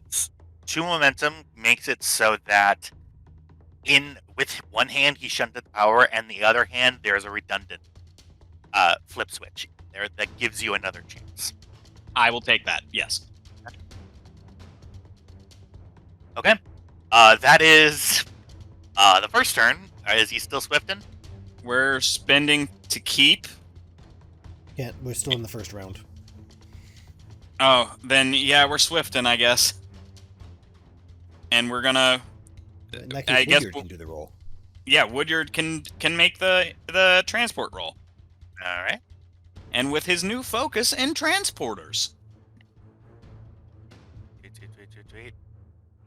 2 momentum makes it so that with 1 hand he shunted the power, and the other hand there's a redundant flip switch there that gives you another chance. I will take that. Yes. Okay. That is the first turn. Is he still swifting? We're spending to keep. Yeah, we're still in the first round. Oh, then yeah, we're swifting, I guess. And we're gonna. In that case, I guess Woodyard can do the roll. Yeah, Woodyard can make the transport roll. All right. And with his new focus in transporters.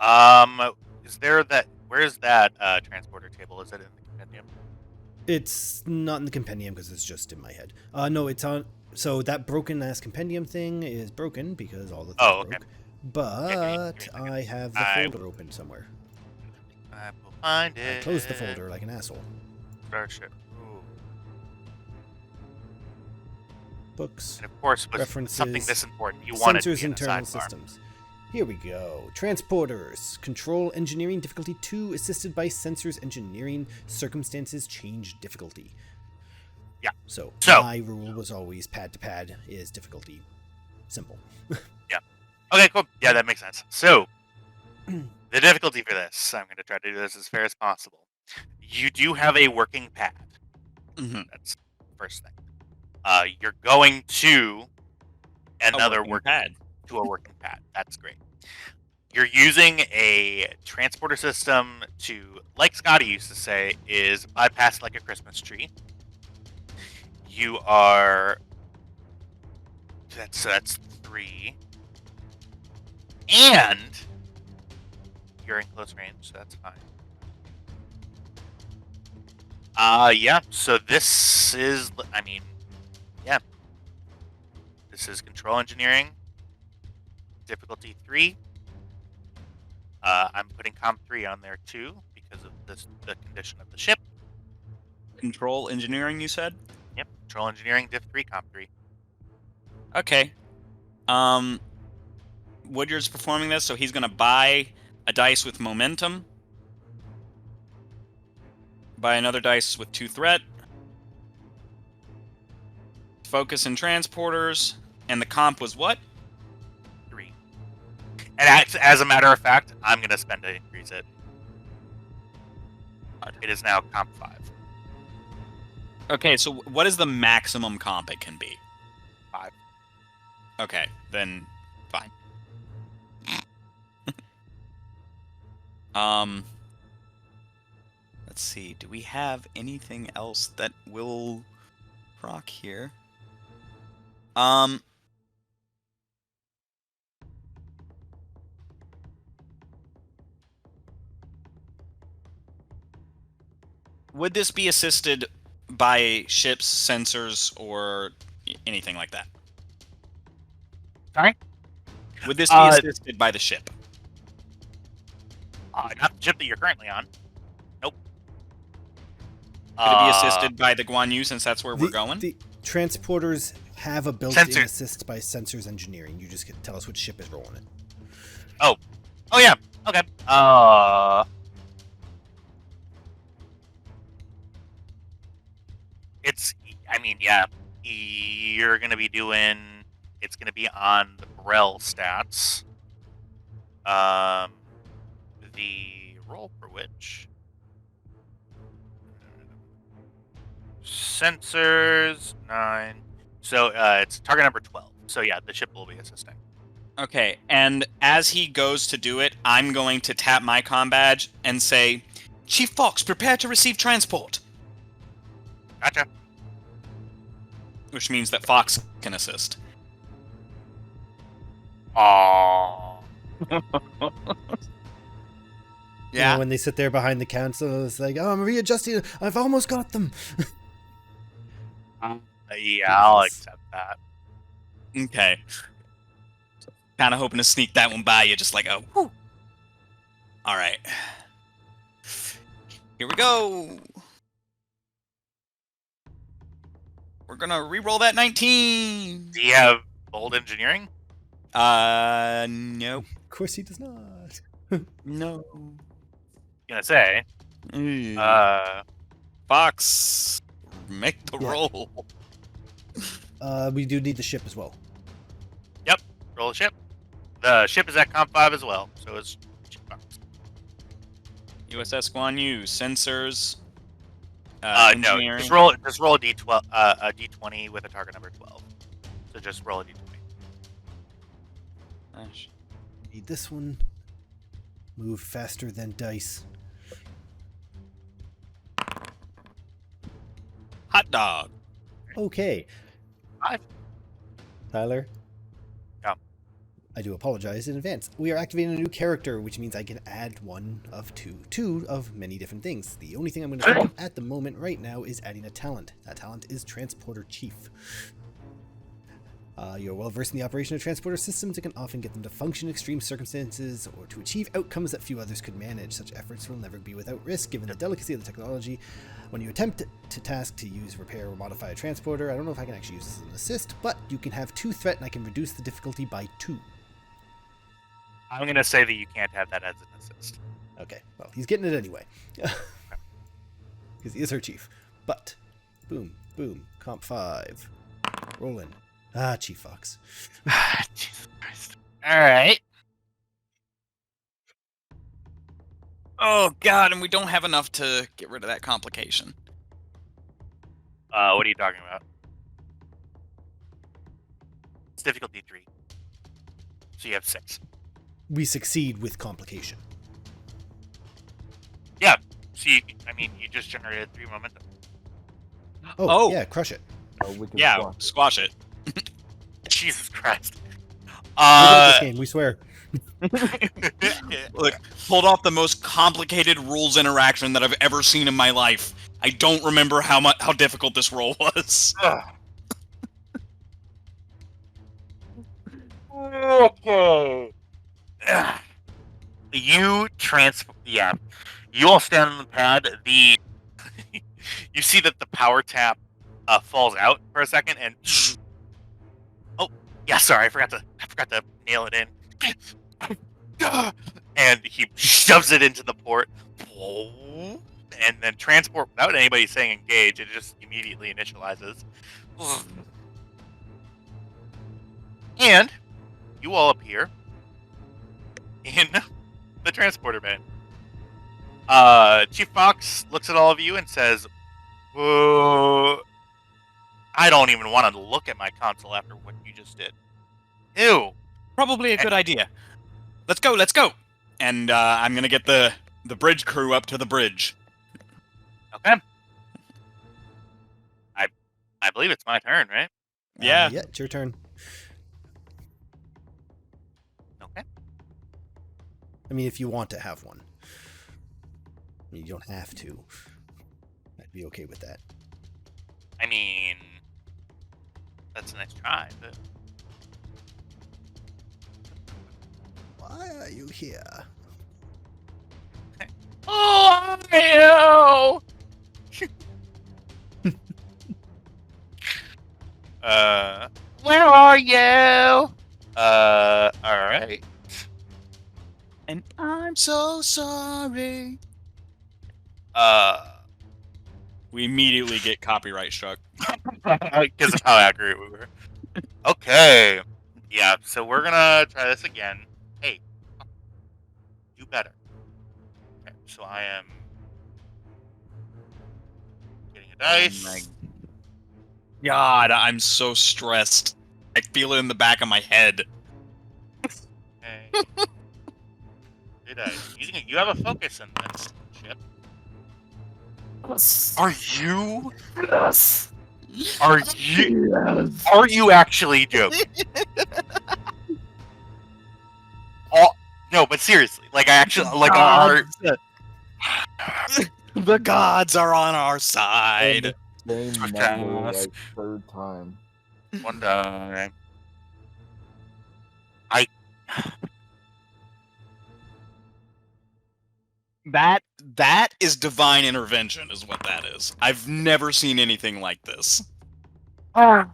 Is there that? Where's that transporter table? Is it in the compendium? It's not in the compendium because it's just in my head. No, it's on. So that broken ass compendium thing is broken because all the things Oh, okay. broke. give me But a second. I have the I folder open somewhere. I will find it. I closed the folder like an asshole. Starship. Ooh. Books, And of course, with references, something this important, you want it to sensors, be in a internal sidebar. systems. Here we go. Transporters. Control engineering difficulty 2, assisted by sensors engineering. Circumstances change difficulty. Yeah. So So- my rule was always pad to pad is difficulty simple. Okay, cool. Yeah, that makes sense. So, the difficulty for this, I'm going to try to do this as fair as possible. You do have a working pad. Mm-hmm. That's the first thing. You're going to another working pad. to a working pad. That's great. You're using a transporter system to, like Scotty used to say, is bypass like a Christmas tree. You are. That's 3. And you're in close range, so that's fine. Yeah. So this is, I mean, yeah. This is control engineering, difficulty 3. I'm putting comp 3 on there too because of the condition of the ship. Control engineering, you said? Yep. Control engineering, diff 3, comp 3. Okay. Woodyard's performing this, so he's going to buy a dice with momentum. Buy another dice with 2 threat. Focus and transporters. And the comp was what? 3. And as a matter of fact, I'm going to spend to increase it. It is now comp 5. Okay, so what is the maximum comp it can be? 5. Okay, then fine. Let's see. Do we have anything else that will proc here? Would this be assisted by ships, sensors, or anything like that? Sorry? Would this be assisted by the ship? Not the ship that you're currently on. Nope. Could it be assisted by the Guan Yu since that's where we're going? The transporters have a built-in Sensor. assist by sensors engineering. You just tell us which ship is rolling it. Oh yeah. Okay. It's. I mean, yeah. You're gonna be doing. It's gonna be on the Brel stats. The roll for which sensors 9. So it's target number 12. So yeah, the ship will be assisting. Okay, and as he goes to do it, I'm going to tap my comm badge and say, Chief Fox, prepare to receive transport. Gotcha. Which means that Fox can assist. Aww. You know, when they sit there behind the console, it's like, oh, I'm readjusting. I've almost got them. Yeah, I'll accept that. Okay. Kind of hoping to sneak that one by you, just like, oh, whew. All right. Here we go. We're gonna re-roll that 19. Do you have bold engineering? Nope. Of course he does not. No. Gonna say. Fox, make the Yeah. roll. We do need the ship as well. Roll the ship. The ship is at comp 5 as well, so it's USS Guan Yu, sensors. no, engineering. just roll a d12, a d20 with a target number 12. So just roll a d20. Gosh. Need this one. Move faster than dice. Hot dog. Okay. 5. Tyler? Yeah. I do apologize in advance. We are activating a new character, which means I can add two of many different things. The only thing I'm going to think of at the moment right now is adding a talent. That talent is Transporter Chief. You're well versed in the operation of transporter systems and can often get them to function in extreme circumstances or to achieve outcomes that few others could manage. Such efforts will never be without risk, given the delicacy of the technology. When you attempt to task to use, repair, or modify a transporter, I don't know if I can actually use this as an assist, but you can have 2 threat and I can reduce the difficulty by 2. I'm gonna say that you can't have that as an assist. Okay, well, he's getting it anyway. Because he is her chief. But, boom, boom, comp 5. Rolling. Chief Fox. Jesus Christ. Alright. Oh god, and we don't have enough to get rid of that complication. What are you talking about? It's difficulty 3. So you have 6. We succeed with complication. Yeah. See, you just generated 3 momentum. Oh. Yeah, crush it. We can Yeah, swap. squash it. Jesus Christ. We're good at this game, we swear. Look, pulled off the most complicated rules interaction that I've ever seen in my life. I don't remember how difficult this roll was. Okay. You all stand on the pad. You see that the power tap falls out for a second, and oh yeah, sorry, I forgot to nail it in. And he shoves it into the port, and then transport without anybody saying engage. It just immediately initializes, and you all appear in the transporter bay. Chief Fox looks at all of you and says, "Whoa, I don't even want to look at my console after what you just did. Ew." Probably a good idea. Let's go. And I'm gonna get the bridge crew up to the bridge. Okay. I believe it's my turn, right? Yeah. Yeah, it's your turn. Okay. I mean, if you want to have one. I mean, you don't have to. I'd be okay with that. I mean, that's a nice try, but Why are you here? oh no! Where are you? All right. And I'm so sorry. We immediately get copyright struck. Because of how accurate we were. Okay. Yeah, so we're gonna try this again. Hey, do better. Okay, so I am getting a dice. Oh my God, I'm so stressed. I feel it in the back of my head. Okay. Good dice. You have a focus in this ship. Are you? Yes. Are you? Yes. Are you actually joking? Oh no, but seriously, like I actually like are. The gods are on our side. Same number, like 3rd time. One die. That is divine intervention, is what that is. I've never seen anything like this. Okay.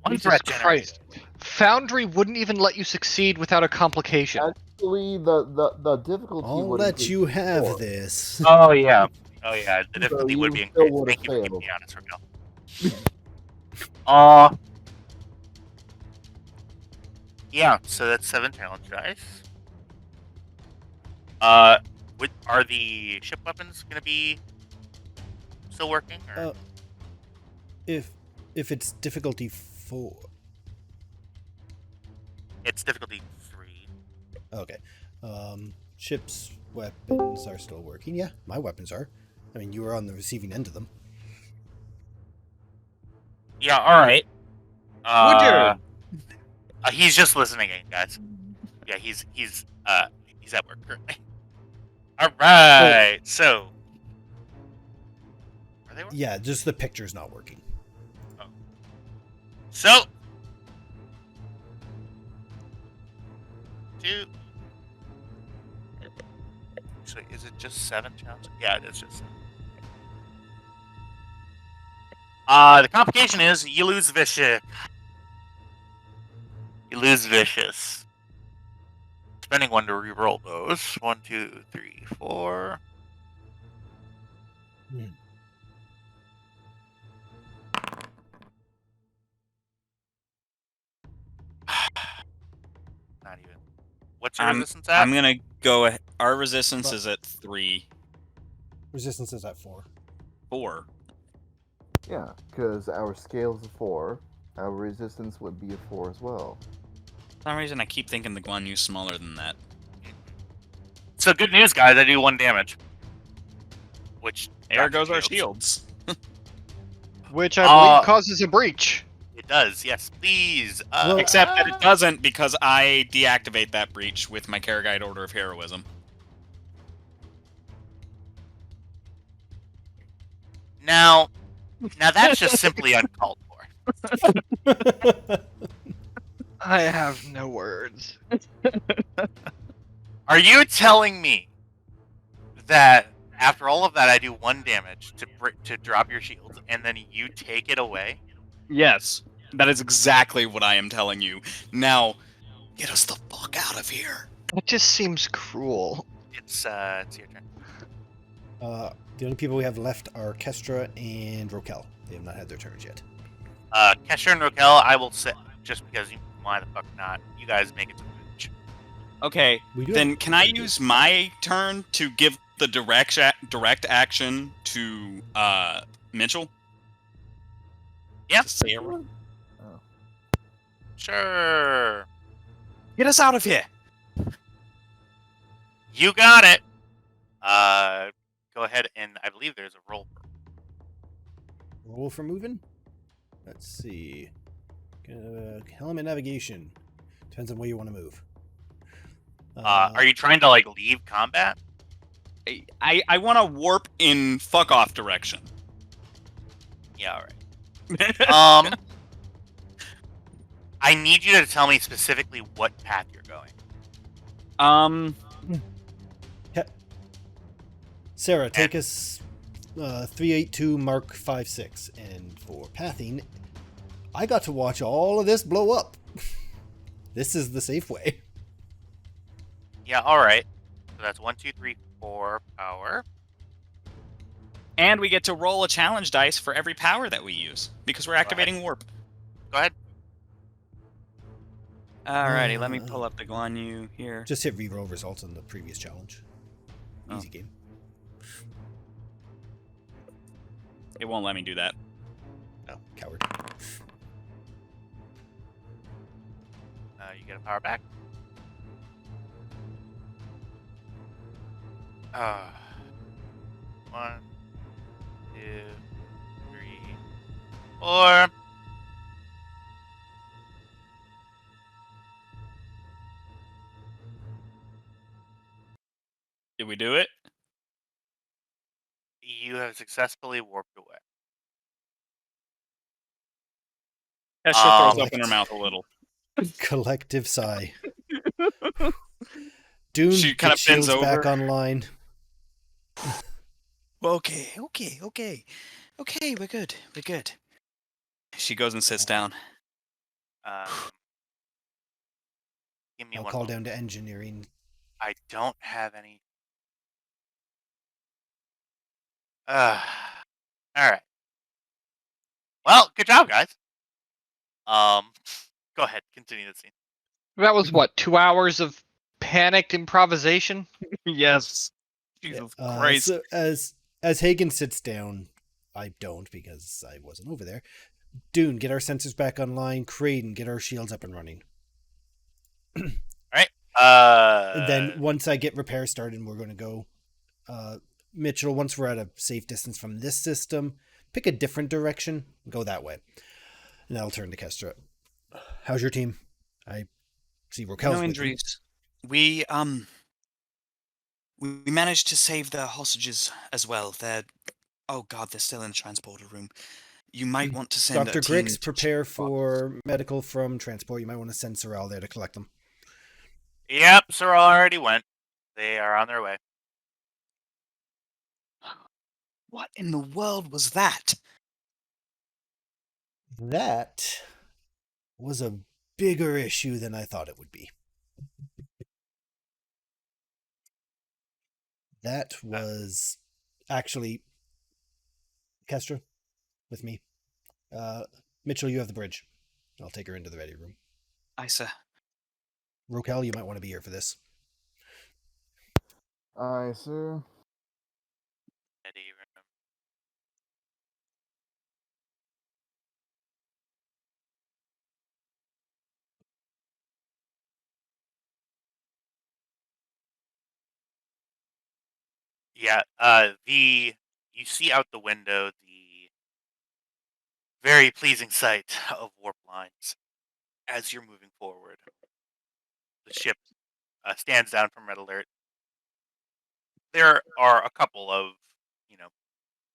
One Jesus threat Christ. generated. Foundry wouldn't even let you succeed without a complication. Actually, the difficulty I'll would let increase you have more. this. Oh yeah. The difficulty So would be you still increased. would've Thank you for keeping failed. me honest, Raquel. Yeah. So that's 7 challenge dice. Are the ship weapons gonna be still working? Or? If it's difficulty 4. It's difficulty 3. Okay. Ship's weapons are still working. Yeah, my weapons are. I mean, you were on the receiving end of them. Yeah. All right. He's just listening in, guys. Yeah, he's at work currently. All right, so are they working? Yeah, just the picture's not working. So, 2. Actually, is it just 7 challenges? Yeah, it is just 7. The complication is you lose vicious. You lose vicious. Spending 1 to re-roll those. 1, 2, 3, 4. Not even. What's your resistance at? I'm gonna go. Our resistance is at 3. Resistance is at 4. 4. Yeah, because our scale is a 4. Our resistance would be a 4 as well. For some reason, I keep thinking the Guan Yu's smaller than that. So good news, guys. I do 1 damage. Which There drops goes our shields. shields. Which I believe causes a breach. It does. Yes, please. Well, Except that it doesn't, because I deactivate that breach with my Karagite Order of Heroism. Now that's just simply uncalled for. I have no words. Are you telling me that after all of that, I do 1 damage to drop your shields, and then you take it away? Yes, that is exactly what I am telling you. Now, get us the fuck out of here. That just seems cruel. It's your turn. The only people we have left are Kestra and Rokel. They have not had their turns yet. Kesher and Rokel, I will say, just because why the fuck not? You guys make it to the finish. Okay, We do then have- can I use my turn to give the direct action to Mitchell? Yeah. Sarah? Sure. Get us out of here. You got it. Go ahead, and I believe there's a roll. Roll for moving? Let's see. Helmet navigation. Depends on where you want to move. Are you trying to like leave combat? I want to warp in fuck off direction. Yeah, all right. I need you to tell me specifically what path you're going. Sarah, take us 382 Mark 56. And for pathing, I got to watch all of this blow up. This is the safe way. Yeah, all right. So that's 1, 2, 3, 4 power. And we get to roll a challenge dice for every power that we use, because we're activating warp. Go ahead. Alrighty, let me pull up the Guan Yu here. Just hit reroll results on the previous challenge. Easy game. It won't let me do that. Oh, coward. You get a power back. 1, 2, 3, 4. Did we do it? You have successfully warped away. Kesha throws open her mouth a little. Collective sigh. Dune, She kind get of bends shields back over. online. Okay, we're good. She goes and sits down. Give me I'll one call moment. down to engineering. I don't have any. All right. Well, good job, guys. Go ahead, continue the scene. That was what, 2 hours of panicked improvisation? Yes. Jesus Christ. So as Hagen sits down, I don't because I wasn't over there. Dune, get our sensors back online. Creighton, get our shields up and running. All right. And then once I get repairs started, we're going to go. Mitchell, once we're at a safe distance from this system, pick a different direction. Go that way. And I'll turn to Kestra. How's your team? I see Rokel's No with you. injuries. We managed to save the hostages as well. Oh god, they're still in the transporter room. You might want to send a Dr. team Griggs, to prepare check box. for medical from transport. You might want to send Sorrel there to collect them. Yep, Sir already went. They are on their way. What in the world was that? That was a bigger issue than I thought it would be. That was actually Kestra with me. Mitchell, you have the bridge. I'll take her into the ready room. Aye, sir. Rokel, you might want to be here for this. Aye, sir. Ready room. Yeah, you see out the window the very pleasing sight of warp lines as you're moving forward. The ship stands down from red alert. There are a couple of,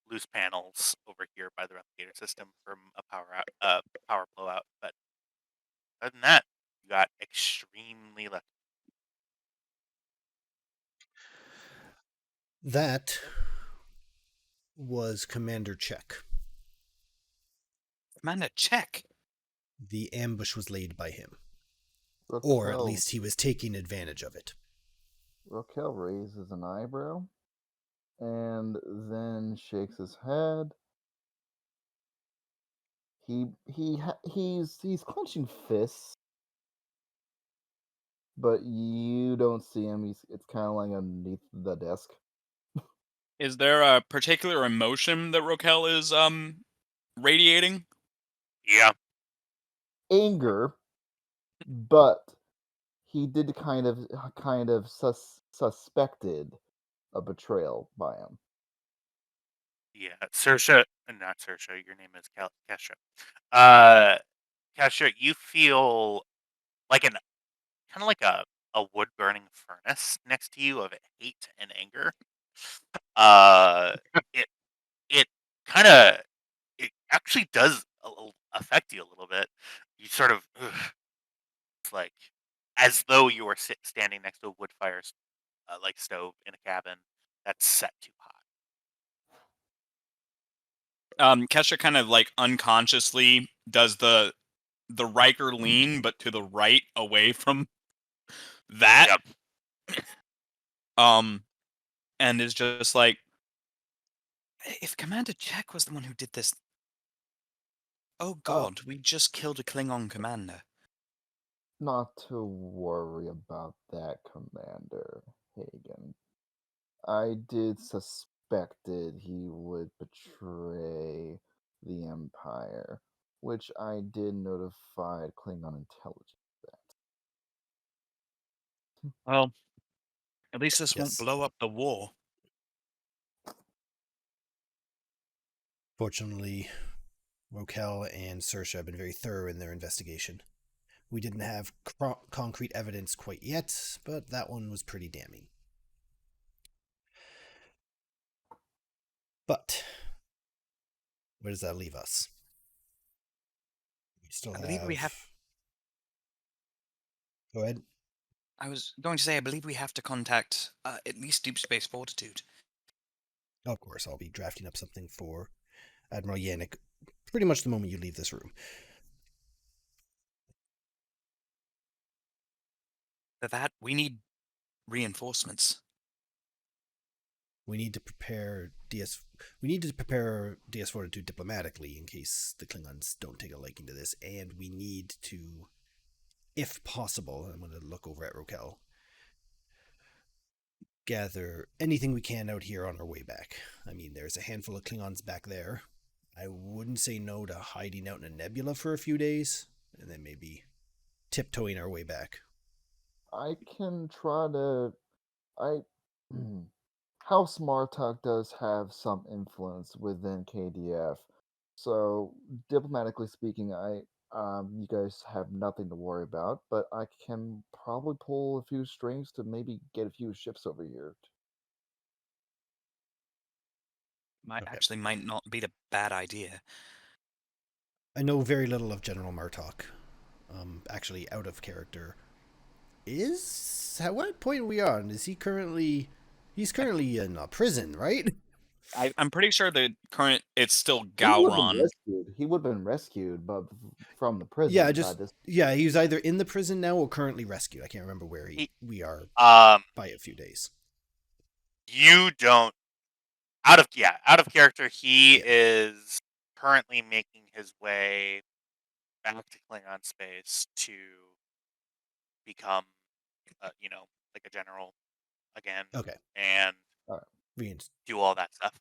loose panels over here by the replicator system from a power blowout, but other than that, you got extremely lucky. That was Commander Check. Commander, check. The ambush was laid by him. Rokel, Or at least he was taking advantage of it. Rokel raises an eyebrow and then shakes his head. He's clenching fists, but you don't see him. It's kind of like underneath the desk. Is there a particular emotion that Rokel is radiating? Yeah, Anger, but he did kind of suspected a betrayal by him. yeah. Not Saoirse. Your name is Kesha. Kesha, you feel like kind of like a wood burning furnace next to you of hate and anger. It it kind of it actually does affect you a little bit. You sort of it's like as though you were standing next to a wood fire like stove in a cabin that's set too hot. Kesha kind of like unconsciously does the Riker lean, but to the right, away from that. Yep. And is just like, if Commander Check was the one who did this, oh god, we just killed a Klingon commander. Not to worry about that, Commander Hagen. I did suspected he would betray the Empire, which I did notify Klingon intelligence that. Well, at least this won't Yes. blow up the war. Fortunately, Rokel and Saoirse have been very thorough in their investigation. We didn't have concrete evidence quite yet, but that one was pretty damning. But where does that leave us? We still I believe we have. Go ahead. I was going to say, I believe we have to contact at least Deep Space Fortitude. Of course, I'll be drafting up something for Admiral Yannick pretty much the moment you leave this room. For that, we need reinforcements. We need to prepare DS Fortitude diplomatically in case the Klingons don't take a liking to this, and we need to, if possible, I'm going to look over at Rokel, gather anything we can out here on our way back. I mean, there's a handful of Klingons back there. I wouldn't say no to hiding out in a nebula for a few days, and then maybe tiptoeing our way back. I can try to. House Martok does have some influence within KDF, so diplomatically speaking, You guys have nothing to worry about, but I can probably pull a few strings to maybe get a few ships over here. Might not be the bad idea. I know very little of General Martok. Actually, out of character. At what point are we on? Is he currently? He's currently in a prison, right? I'm pretty sure it's still He would have been Gowron. rescued. He would have been rescued, but from the prison. Yeah, by this. yeah. He's either in the prison now or currently rescued. I can't remember where we are by a few days. You don't out of character. He is currently making his way back to Klingon space to become, like a general again. Okay. And do all that stuff.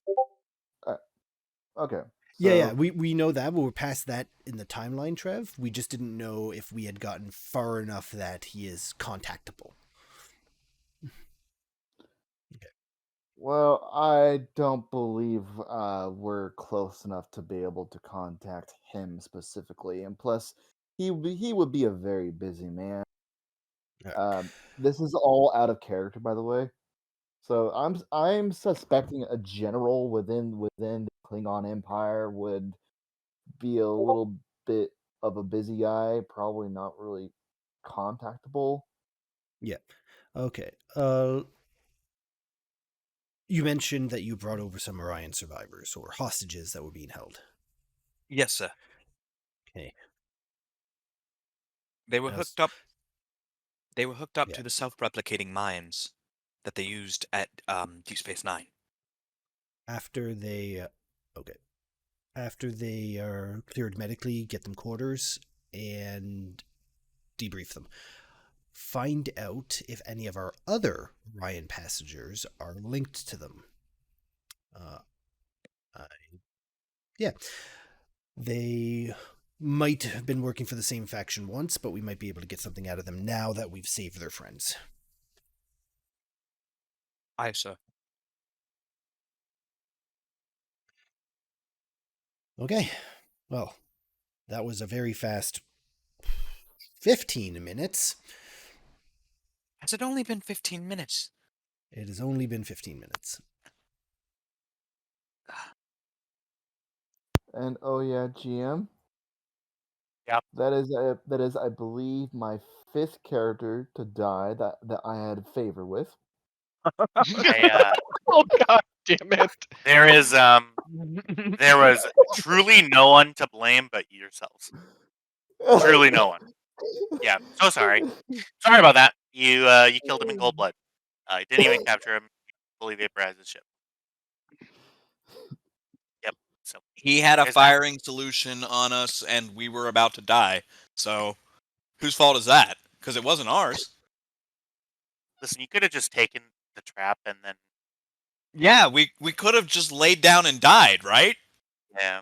Okay. Yeah. We know that, but we're past that in the timeline, Trev. We just didn't know if we had gotten far enough that he is contactable. Okay. Well, I don't believe we're close enough to be able to contact him specifically, and plus, he would be a very busy man. This is all out of character, by the way. So I'm suspecting a general within the Klingon Empire would be a little bit of a busy guy, probably not really contactable. Yeah. Okay. You mentioned that you brought over some Orion survivors or hostages that were being held. Yes, sir. Okay. They were hooked up. They were hooked up Yeah. to the self-replicating mines that they used at Deep Space Nine. After they are cleared medically, get them quarters and debrief them. Find out if any of our other Orion passengers are linked to them. They might have been working for the same faction once, but we might be able to get something out of them now that we've saved their friends. Aye, sir. Okay. Well, that was a very fast 15 minutes. Has it only been 15 minutes? It has only been 15 minutes. And oh yeah, GM. Yep. That is, I believe, my 5th character to die that I had favor with. Oh god damn it! There was truly no one to blame but yourselves. Truly no one. Yeah, so sorry. Sorry about that. You killed him in cold blood. Didn't even capture him. Fully vaporized his ship. Yep. So He had a there's that. firing solution on us, and we were about to die. So, whose fault is that? Because it wasn't ours. Listen, you could have just taken the trap and then. Yeah, we could have just laid down and died, right? Yeah.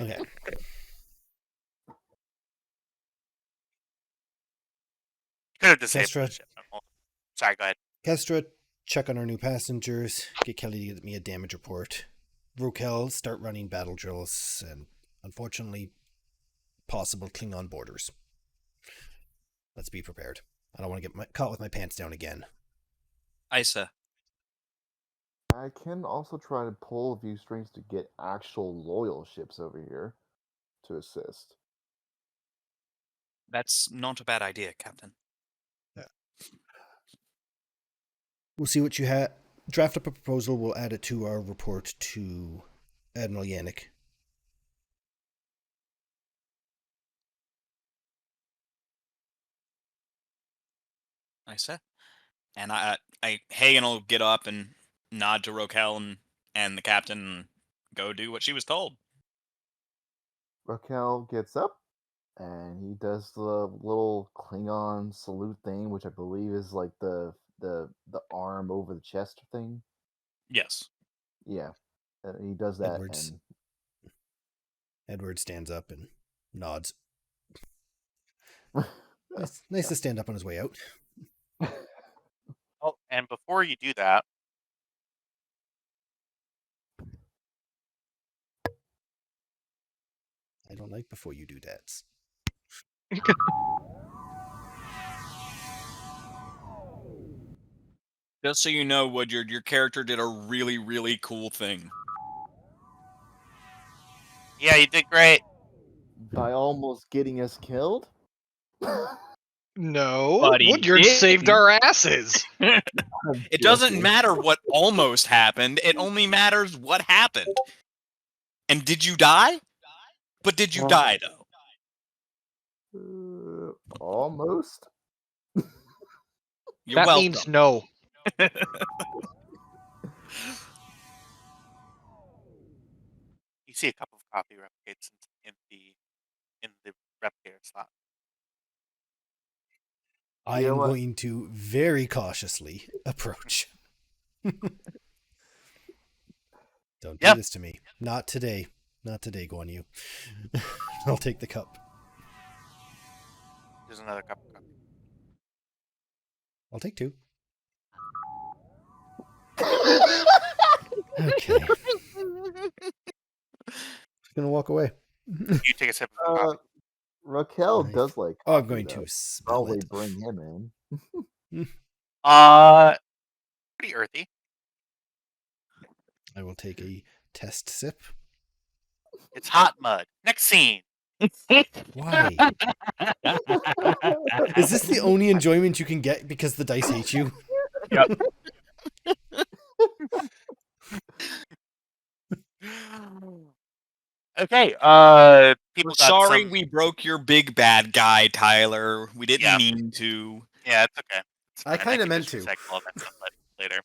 Okay. Could have disabled Kestra. the ship. Sorry, go ahead. Kestra, check on our new passengers. Get Kelly to get me a damage report. Rokel, start running battle drills, and unfortunately, possible Klingon borders. Let's be prepared. I don't want to get caught with my pants down again. Aye, sir. I can also try to pull a few strings to get actual loyal ships over here to assist. That's not a bad idea, Captain. Yeah. We'll see what you have. Draft up a proposal. We'll add it to our report to Admiral Yannick. Aye, sir. And Hagen will get up and nod to Rokel and the captain and go do what she was told. Raquel gets up and he does the little Klingon salute thing, which I believe is like the arm over the chest thing. Yes. Yeah, he does that. Edward stands up and nods. Nice to stand up on his way out. Oh, and before you do that, I don't like before you do that. Just so you know, Woodyard, your character did a really, really cool thing. Yeah, you did great. By almost getting us killed? No, But he Woodyard saved didn't. our asses. It doesn't matter what almost happened. It only matters what happened. And did you die? But did you Well, die, though? Almost. You're That welcome. means no. You see a cup of coffee replicates in the replicator slot. I You know am what? going to very cautiously approach. Don't do Yep. this to me. Not today. Not today, Guan Yu. I'll take the cup. There's another cup of coffee. I'll take 2. Okay. Just gonna walk away. You take a sip of the coffee. Raquel Nice. does like. Oh, I'm coffee, going though. to smell Probably it. bring him in. Pretty earthy. I will take a test sip. It's hot mud. Next scene. Why? Is this the only enjoyment you can get because the dice hate you? Yep. Okay. People We're got sorry some. we broke your big bad guy, Tyler. We didn't Yeah. mean to. Yeah, it's okay. It's I fine. kinda can meant just to. recycle all that stuff later.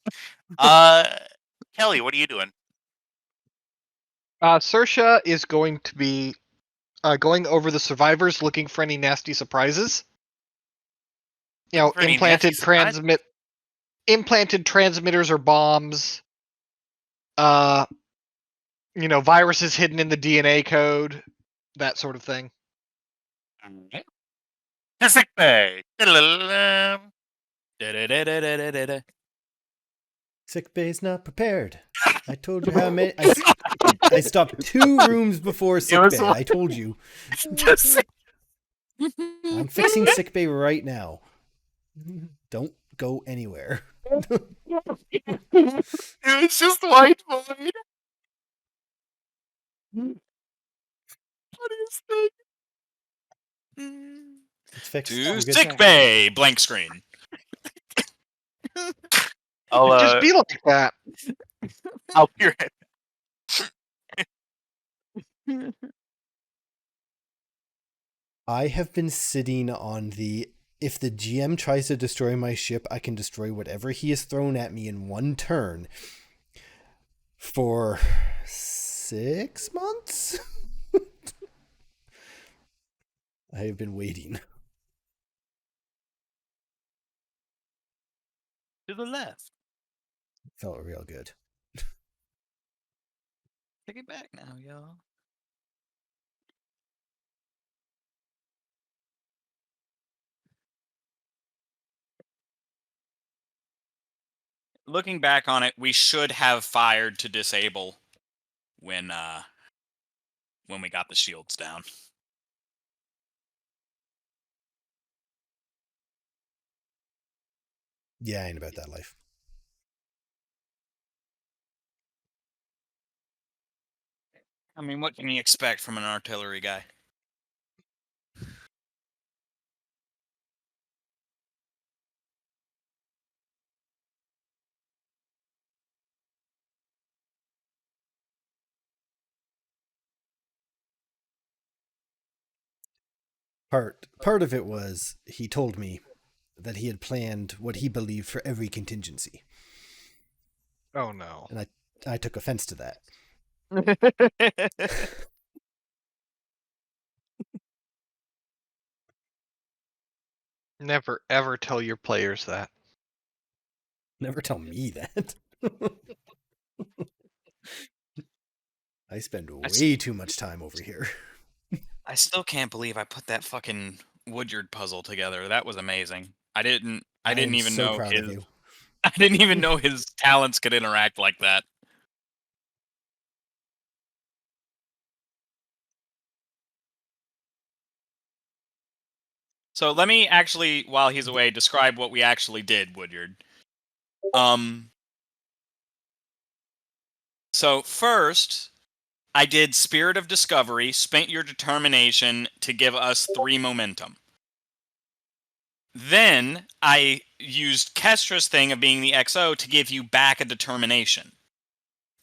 Kelly, what are you doing? Sersha is going to be going over the survivors, looking for any nasty surprises. You know, Looking for any nasty implanted transmitters or bombs. Viruses hidden in the DNA code, that sort of thing. To sick bay. Sick bay's not prepared. I told you how many. I stopped 2 rooms before sick was bay. one- I told you. To sick. I'm fixing sick bay right now. Don't go anywhere. It's just white void. Funniest thing. It's fixed. To You're good sick now. bay. Blank screen. I'll Just be like that. I'll be right. I have been sitting on the. If the GM tries to destroy my ship, I can destroy whatever he has thrown at me in 1 turn for 6 months? I have been waiting. To the left. Felt real good. Take it back now, y'all. Looking back on it, we should have fired to disable when we got the shields down. Yeah, I ain't about that life. I mean, what can you expect from an artillery guy? Part of it was he told me that he had planned what he believed for every contingency. Oh no. And I took offense to that. Never ever tell your players that. Never tell me that. I spend way too much time over here. I still can't believe I put that fucking Woodyard puzzle together. That was amazing. I didn't am even so know proud his of you. I didn't even know his talents could interact like that. So let me actually, while he's away, describe what we actually did, Woodyard. So first, I did Spirit of Discovery, spent your determination to give us 3 momentum. Then I used Kestra's thing of being the XO to give you back a determination.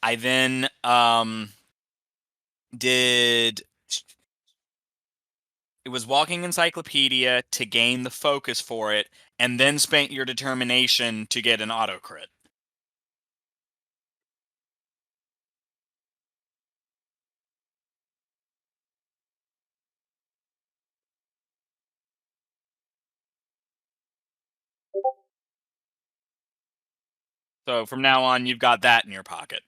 I then did... It was Walking Encyclopedia to gain the focus for it, and then spent your determination to get an auto crit. So from now on, you've got that in your pocket.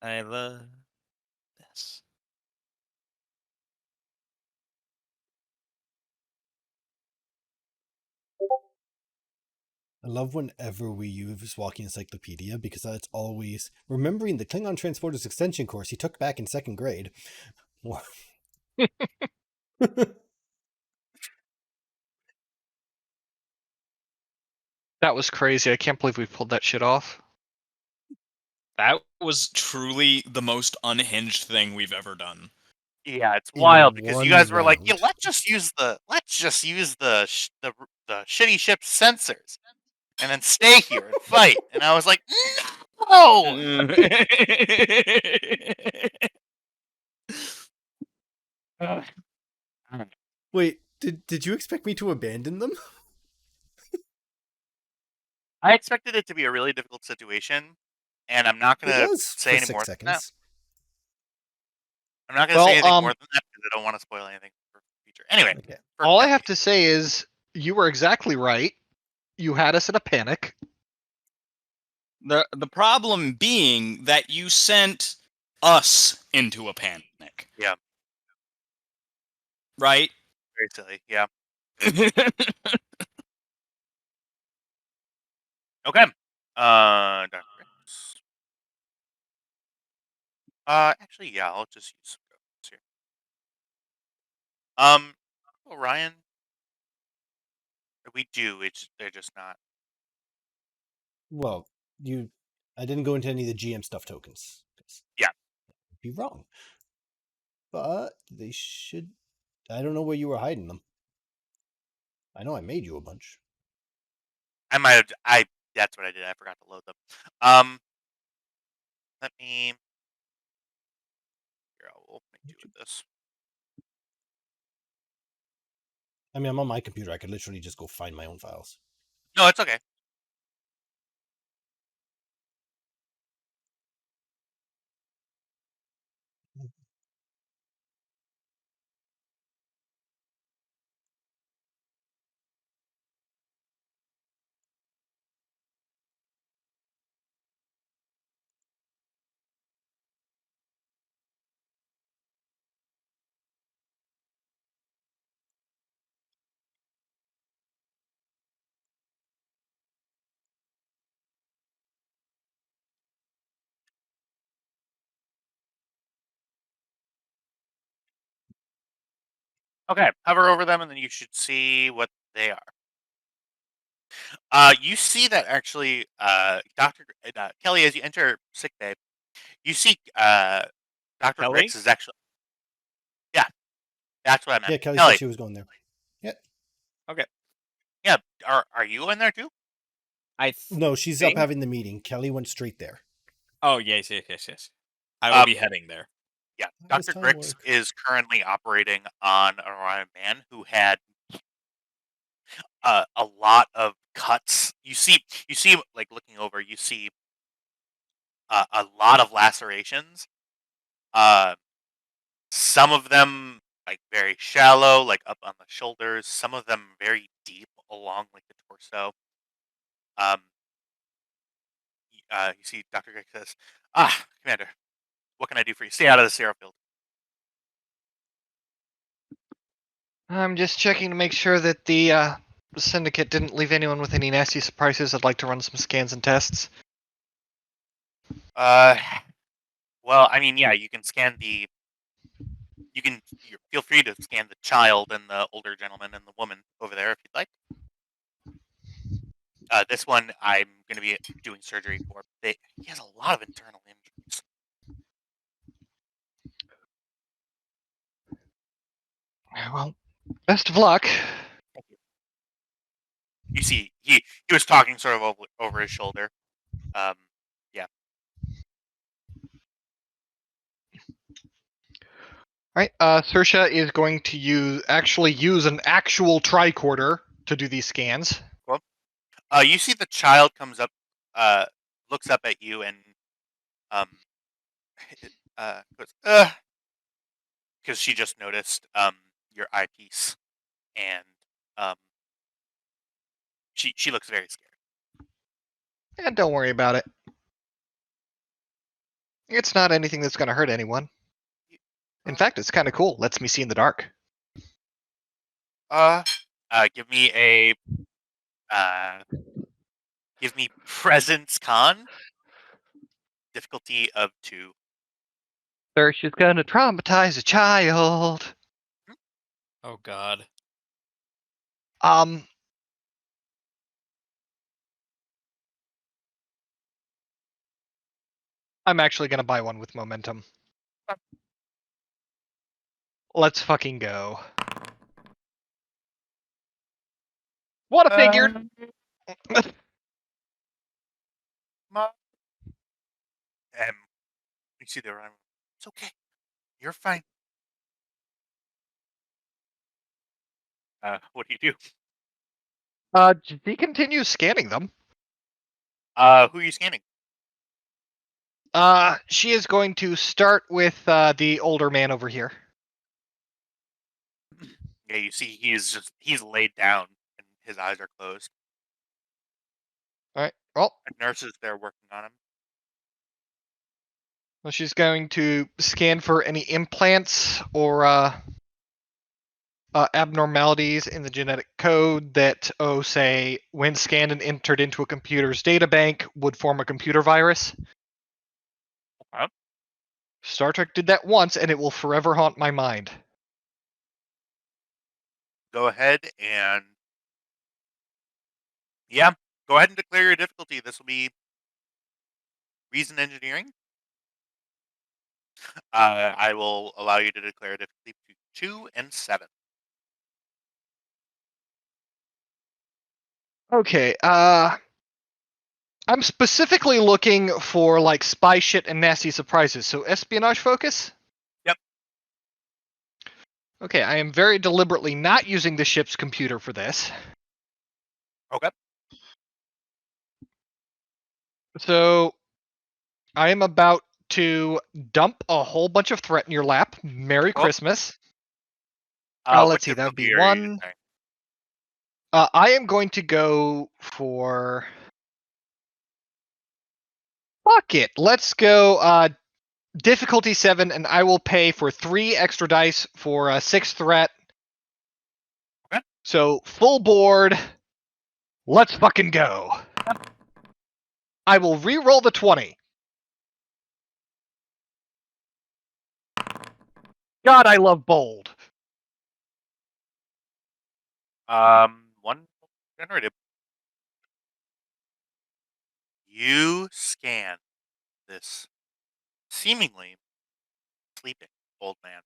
I love this. I love whenever we use Walking Encyclopedia because that's always remembering the Klingon Transporters Extension course he took back in 2nd grade. That was crazy. I can't believe we pulled that shit off. That was truly the most unhinged thing we've ever done. Yeah, it's In wild because you one guys were like, "Yeah, round. let's just use the shitty ship sensors, and then stay here and fight." And I was like, "No!" Wait, did you expect me to abandon them? I expected it to be a really difficult situation, and I'm not It gonna was say for any 6 more than that. seconds. I'm not gonna say anything Well, more than that because I don't want to spoil anything for the future. Anyway, Okay. all I have to say is you were exactly right. You had us in a panic. The problem being that you sent us into a panic. Yeah. Right? Very silly. Yeah. Okay. Dr. Rex. Actually, yeah, I'll just use some ghosts here. Well, Ryan, we do. They're just not. Well, I didn't go into any of the GM stuff tokens. Yeah. I'd be wrong. But they should. I don't know where you were hiding them. I know I made you a bunch. I might have. That's what I did. I forgot to load them. Let me. Here, I'll make do with this. I mean, I'm on my computer. I could literally just go find my own files. No, it's okay. Okay, hover over them, and then you should see what they are. You see that actually, Doctor Kelly, as you enter sick bay, you see Doctor Kelly? Grix is actually. Yeah, that's what I meant. Yeah, Kelly Kelly. said she was going there. Yeah. Okay. Yeah, are you in there too? No, she's think- up having the meeting. Kelly went straight there. Oh, yes. I will be heading there. Yeah, How does Dr. time Grix work? is currently operating on a Orion man who had a lot of cuts. You see, like looking over, you see a lot of lacerations. Some of them like very shallow, like up on the shoulders. Some of them very deep along like the torso. Um, you see, Dr. Grix says, "Ah, Commander, what can I do for you? Stay out of the Sarah field." I'm just checking to make sure that the syndicate didn't leave anyone with any nasty surprises. I'd like to run some scans and tests. Well, I mean, yeah, you can scan the. Feel free to scan the child and the older gentleman and the woman over there if you'd like. This one I'm going to be doing surgery for. He has a lot of internal injuries. Well, best of luck. You see, he was talking sort of over his shoulder. Yeah. Right. Sersha is going to use an actual tricorder to do these scans. Cool. You see the child comes up, looks up at you, and goes, because she just noticed your eyepiece, and she looks very scared. And don't worry about it. It's not anything that's going to hurt anyone. In fact, it's kind of cool. Lets me see in the dark. Give me a presence con, difficulty of 2. Sersha's going to traumatize a child. Oh God. I'm actually going to buy one with momentum. Let's fucking go. What a figure! You see the arm. It's okay. You're fine. What do you do? He continues scanning them. Who are you scanning? She is going to start with the older man over here. Yeah, you see he's laid down and his eyes are closed. All right. Well, A nurse is there working on him. she's going to scan for any implants or abnormalities in the genetic code that, say, when scanned and entered into a computer's data bank, would form a computer virus. Okay. Star Trek did that once, and it will forever haunt my mind. Go ahead and go ahead and declare your difficulty. This will be reason engineering. I will allow you to declare a difficulty between 2 and 7. Okay, I'm specifically looking for like spy shit and nasty surprises. So espionage focus? Yep. Okay, I am very deliberately not using the ship's computer for this. Okay. So I am about to dump a whole bunch of threat in your lap. Merry Cool. Christmas. What Let's see, that would difficulty be are you one. declaring? I am going to go for. Fuck it. Let's go difficulty 7, and I will pay for 3 extra dice for 6 threat. Okay. So full board. Let's fucking go. I will re-roll the 20. God, I love bold. 1 generated. You scan this seemingly sleeping old man.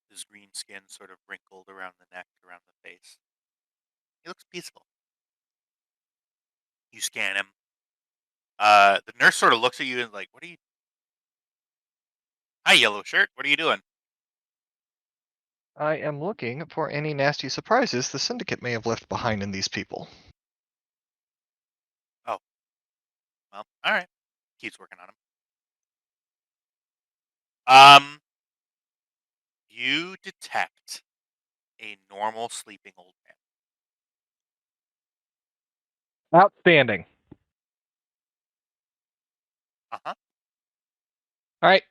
His green skin sort of wrinkled around the neck, around the face. He looks peaceful. You scan him. The nurse sort of looks at you and is like, "What are you? Hi, yellow shirt. What are you doing?" I am looking for any nasty surprises the Syndicate may have left behind in these people. Oh, well, all right. Keeps working on him. You detect a normal sleeping old man. Outstanding. Uh huh. All right.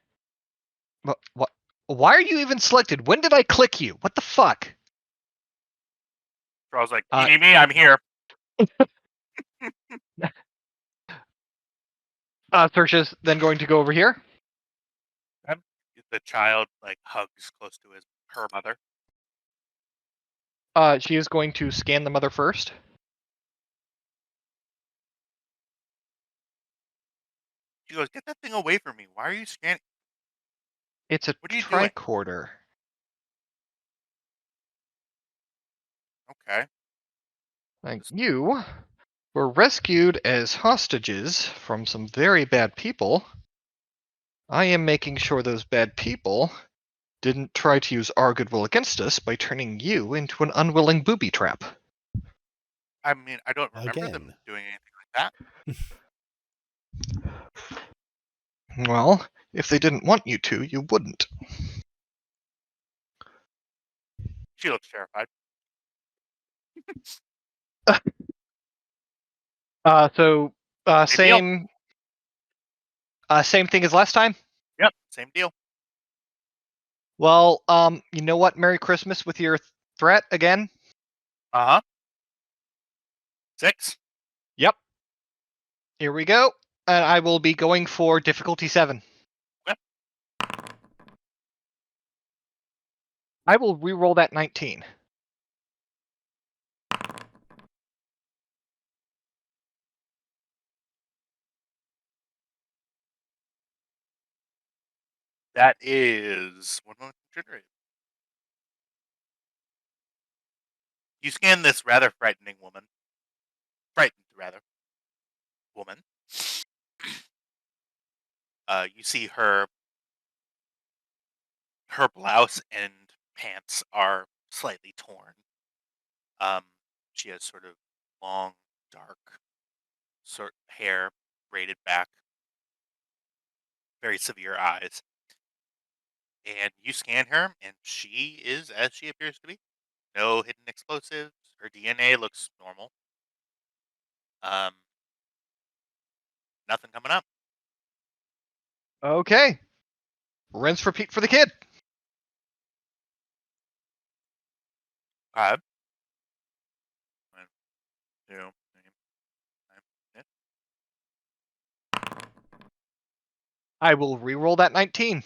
What? Why are you even selected? When did I click you? What the fuck? So I was like, Uh, you need me? I'm here. Sersha's then going to go over here. The child like hugs close to her mother. She is going to scan the mother first. She goes, "Get that thing away from me! Why are you scanning?" It's a What are you doing? tricorder. Okay. Like, you were rescued as hostages from some very bad people. I am making sure those bad people didn't try to use our goodwill against us by turning you into an unwilling booby trap. I mean, I don't remember them Again. doing anything like that. Well, if they didn't want you to, you wouldn't. She looks terrified. So Same same thing as last time. Yep, same deal. Well, you know what? Merry Christmas with your threat again. Uh huh. 6. Yep. Here we go. And I will be going for difficulty 7. Yep. I will re-roll that 19. That is one moment to generate. You scan this rather frightening woman. Frightened, rather. Woman. You see her blouse and pants are slightly torn. She has sort of long, dark hair braided back, very severe eyes. And you scan her, and she is as she appears to be. No hidden explosives. Her DNA looks normal. Nothing coming up. Okay. Rinse repeat for the kid. One, 2, 3, 5, 6. I will re-roll that 19.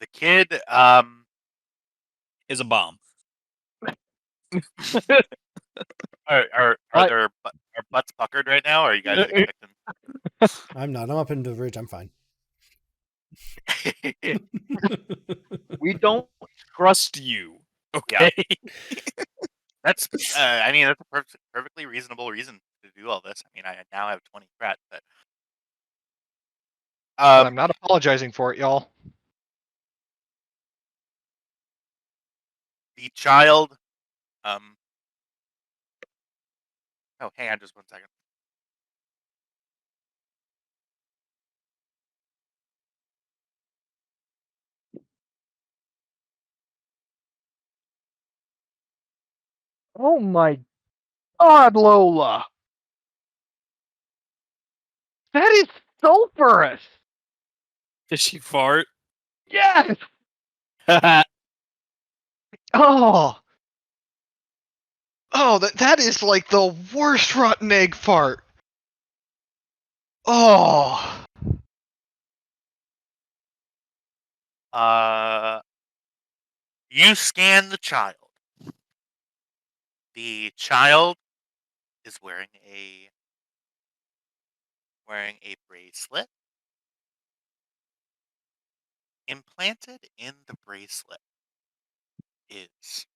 The kid, Is a bomb. are their are butts puckered right now? Or are you guys expecting? I'm not. I'm up into the ridge. I'm fine. We don't trust you. Okay. That's I mean that's a perfectly reasonable reason to do all this. I mean I now have 20 crat, but And I'm not apologizing for it, y'all. the child oh hang on just 1 second. Oh my god, Lola! That is sulfurous! Did she fart? Yes! Oh! Oh, that is like the worst rotten egg fart. Oh! You scan the child. The child is wearing a bracelet. Implanted in the bracelet is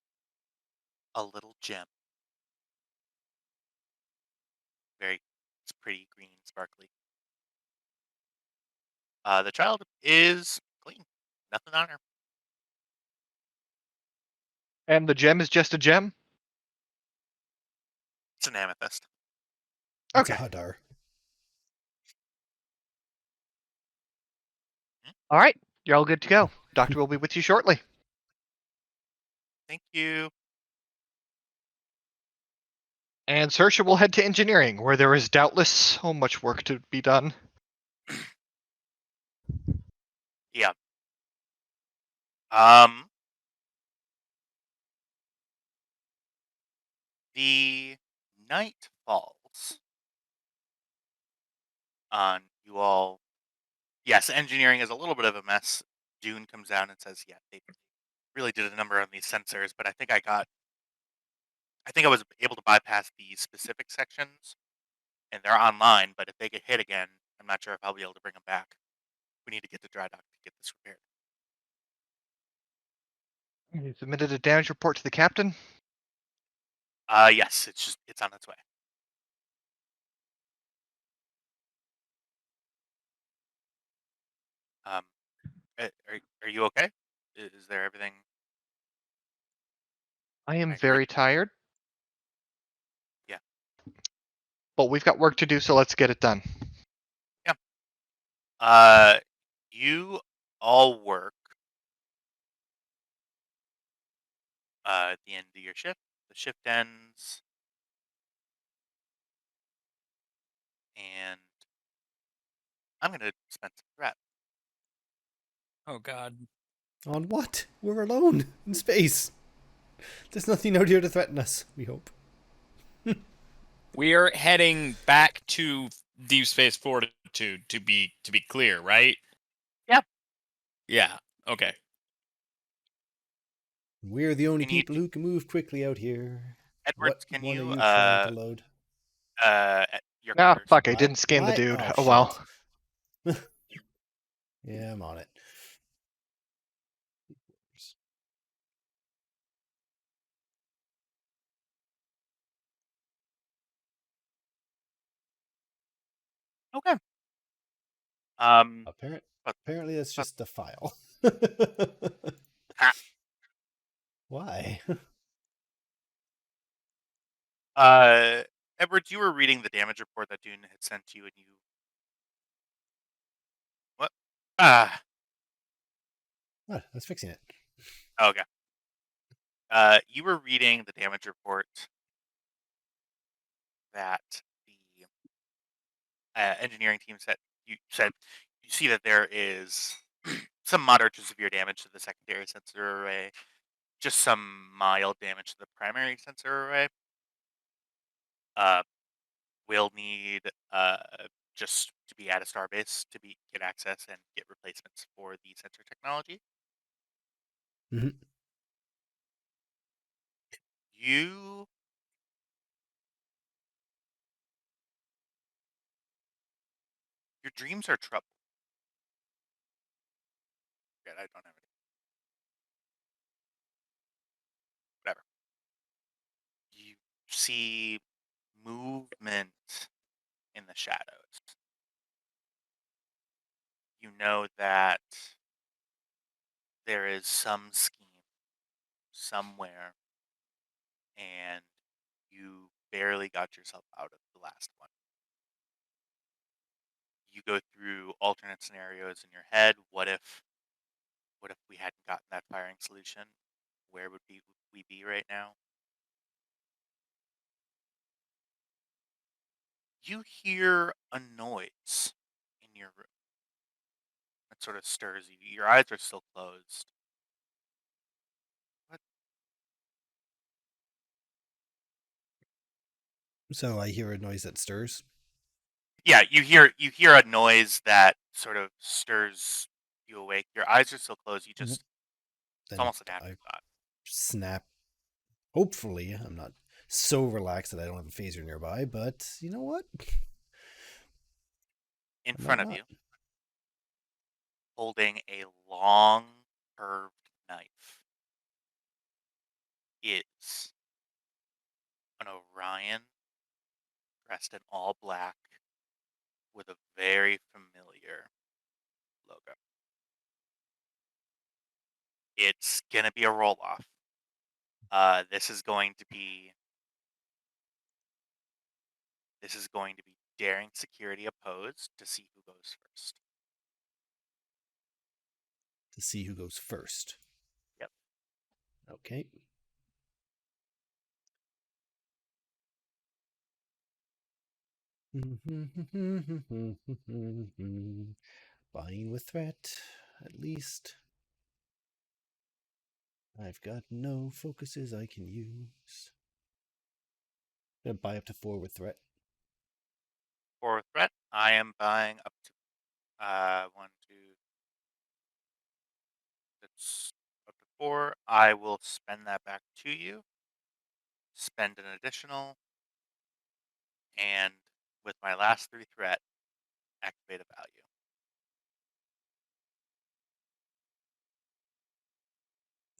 a little gem. It's pretty green, sparkly. The child is clean. Nothing on her. And the gem is just a gem? It's an amethyst. It's Okay. a Hadar. Alright, you're all good to go. Doctor will be with you shortly. Thank you. And Saoirse will head to engineering, where there is doubtless so much work to be done. The night falls on you all. Yes, engineering is a little bit of a mess. Dune comes down and says, "Yeah, they really did a number on these sensors, but I think I was able to bypass the specific sections, and they're online. But if they get hit again, I'm not sure if I'll be able to bring them back. We need to get to dry dock to get this repaired." You submitted a damage report to the captain. Yes, it's on its way. Um, are you okay? Is there everything? I am Right, right. very tired. Yeah. But we've got work to do, so let's get it done. Uh, you all work at the end of your shift. The shift ends, and I'm gonna spend some prep. Oh God. On what? We're alone in space. There's nothing out here to threaten us, we hope. We are heading back to Deep Space Fortitude to be clear, right? Yeah. Yeah. Okay. We're the only Can you, people who can move quickly out here. Edwards? What Can one are you you trying to load? at your Ah, quarters? fuck! I Why? didn't scan the Why? dude. Oh, Oh well. shit. Yeah, I'm on it. Okay. Um, but Apparently, that's but just a file. ha, Why? Edwards, you were reading the damage report that Dune had sent you, and you what? What? I was fixing it. Okay. You were reading the damage report that the engineering team said. You said you see that there is some moderate to severe damage to the secondary sensor array, just some mild damage to the primary sensor array. Uh, we'll need just to be at a starbase to get access and get replacements for the sensor technology. Mhm. You your dreams are troubled. Yeah, I don't have any. Whatever. You see movement in the shadows. You know that there is some scheme somewhere, and you barely got yourself out of the last one. You go through alternate scenarios in your head. What if we hadn't gotten that firing solution? Where would we be right now? You hear a noise in your room. It sort of stirs you. Your eyes are still closed. What? So I hear a noise that stirs. Yeah, you hear a noise that sort of stirs you awake. Your eyes are still closed. It's Then almost an I afterthought. snap. Hopefully, I'm not so relaxed that I don't have a phaser nearby, but you know what? In I front might of not. you, holding a long, curved knife, is an Orion dressed in all black with a very familiar logo. It's gonna be a roll off. This is going to be daring security opposed to see who goes first. To see who goes first. Yep. Okay. Buying with threat, at least. I've got no focuses I can use. Gonna buy up to 4 with threat. For threat, I am buying up to 1, 2. That's up to 4. I will spend that back to you. Spend an additional, and with my last 3 threat, activate a value.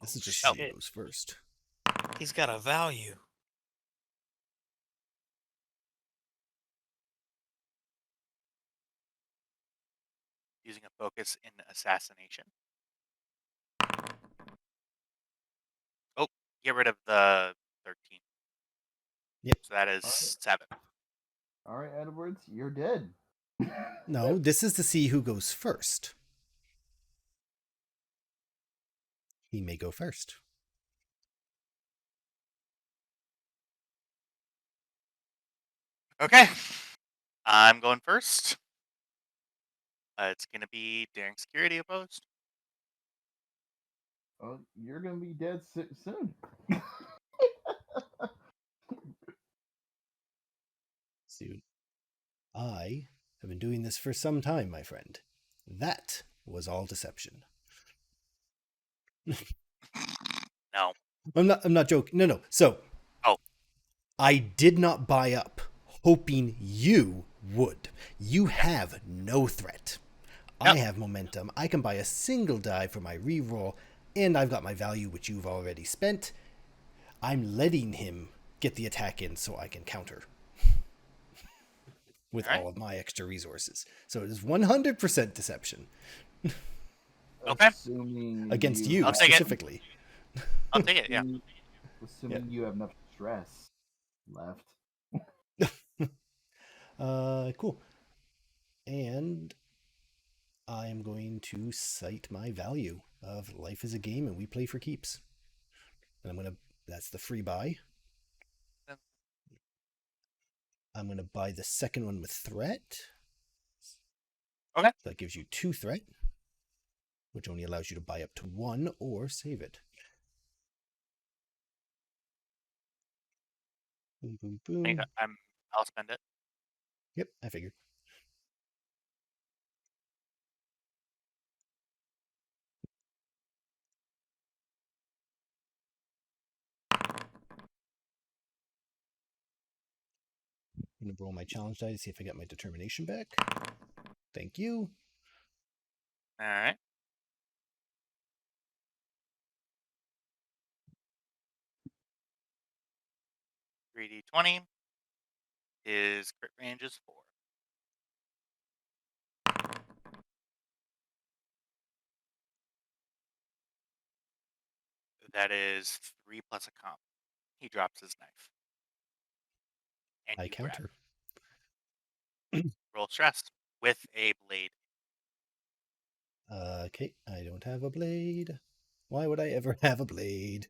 This is just shit. who goes first. He's got a value. Using a focus in assassination. Oh, get rid of the 13. Yep. So that is Alright. 7. All right, Edwards, you're dead. No, this is to see who goes first. He may go first. Okay. I'm going first. It's going to be daring security opposed. Oh, you're gonna be dead soon. Soon. I have been doing this for some time, my friend. That was all deception. No. I'm not joking. No. So Oh. I did not buy up, hoping you would. You have no threat. Yep. I have momentum. I can buy a single die for my reroll, and I've got my value, which you've already spent. I'm letting him get the attack in so I can counter with Alright. all of my extra resources. So it is 100% deception Okay. Assuming against you I'll take it. specifically. I'll take it, yeah. Assuming you have enough stress left. Cool. And I am going to cite my value of life is a game and we play for keeps. And that's the free buy. Yep. I'm gonna buy the second one with threat. Okay. So that gives you 2 threat, which only allows you to buy up to 1 or save it. Boom, boom, boom. I'll spend it. Yep, I figured. I'm gonna roll my challenge die to see if I get my determination back. Thank you. Alright. $3d20. His crit range is 4. That is 3 plus a comp. He drops his knife. And I you grab counter. it. Roll stress with a blade. Okay, I don't have a blade. Why would I ever have a blade?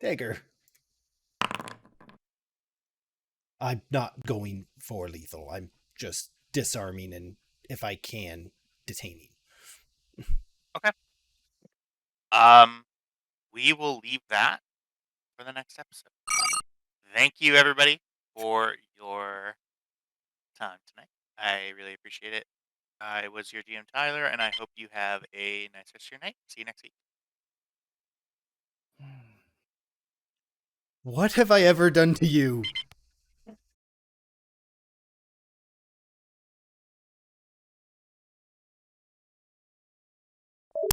Dagger. I'm not going for lethal. I'm just disarming and, if I can, detaining. We will leave that for the next episode. Thank you, everybody, for your time tonight. I really appreciate it. I was your GM, Tyler, and I hope you have a nice rest of your night. See you next week. What have I ever done to you?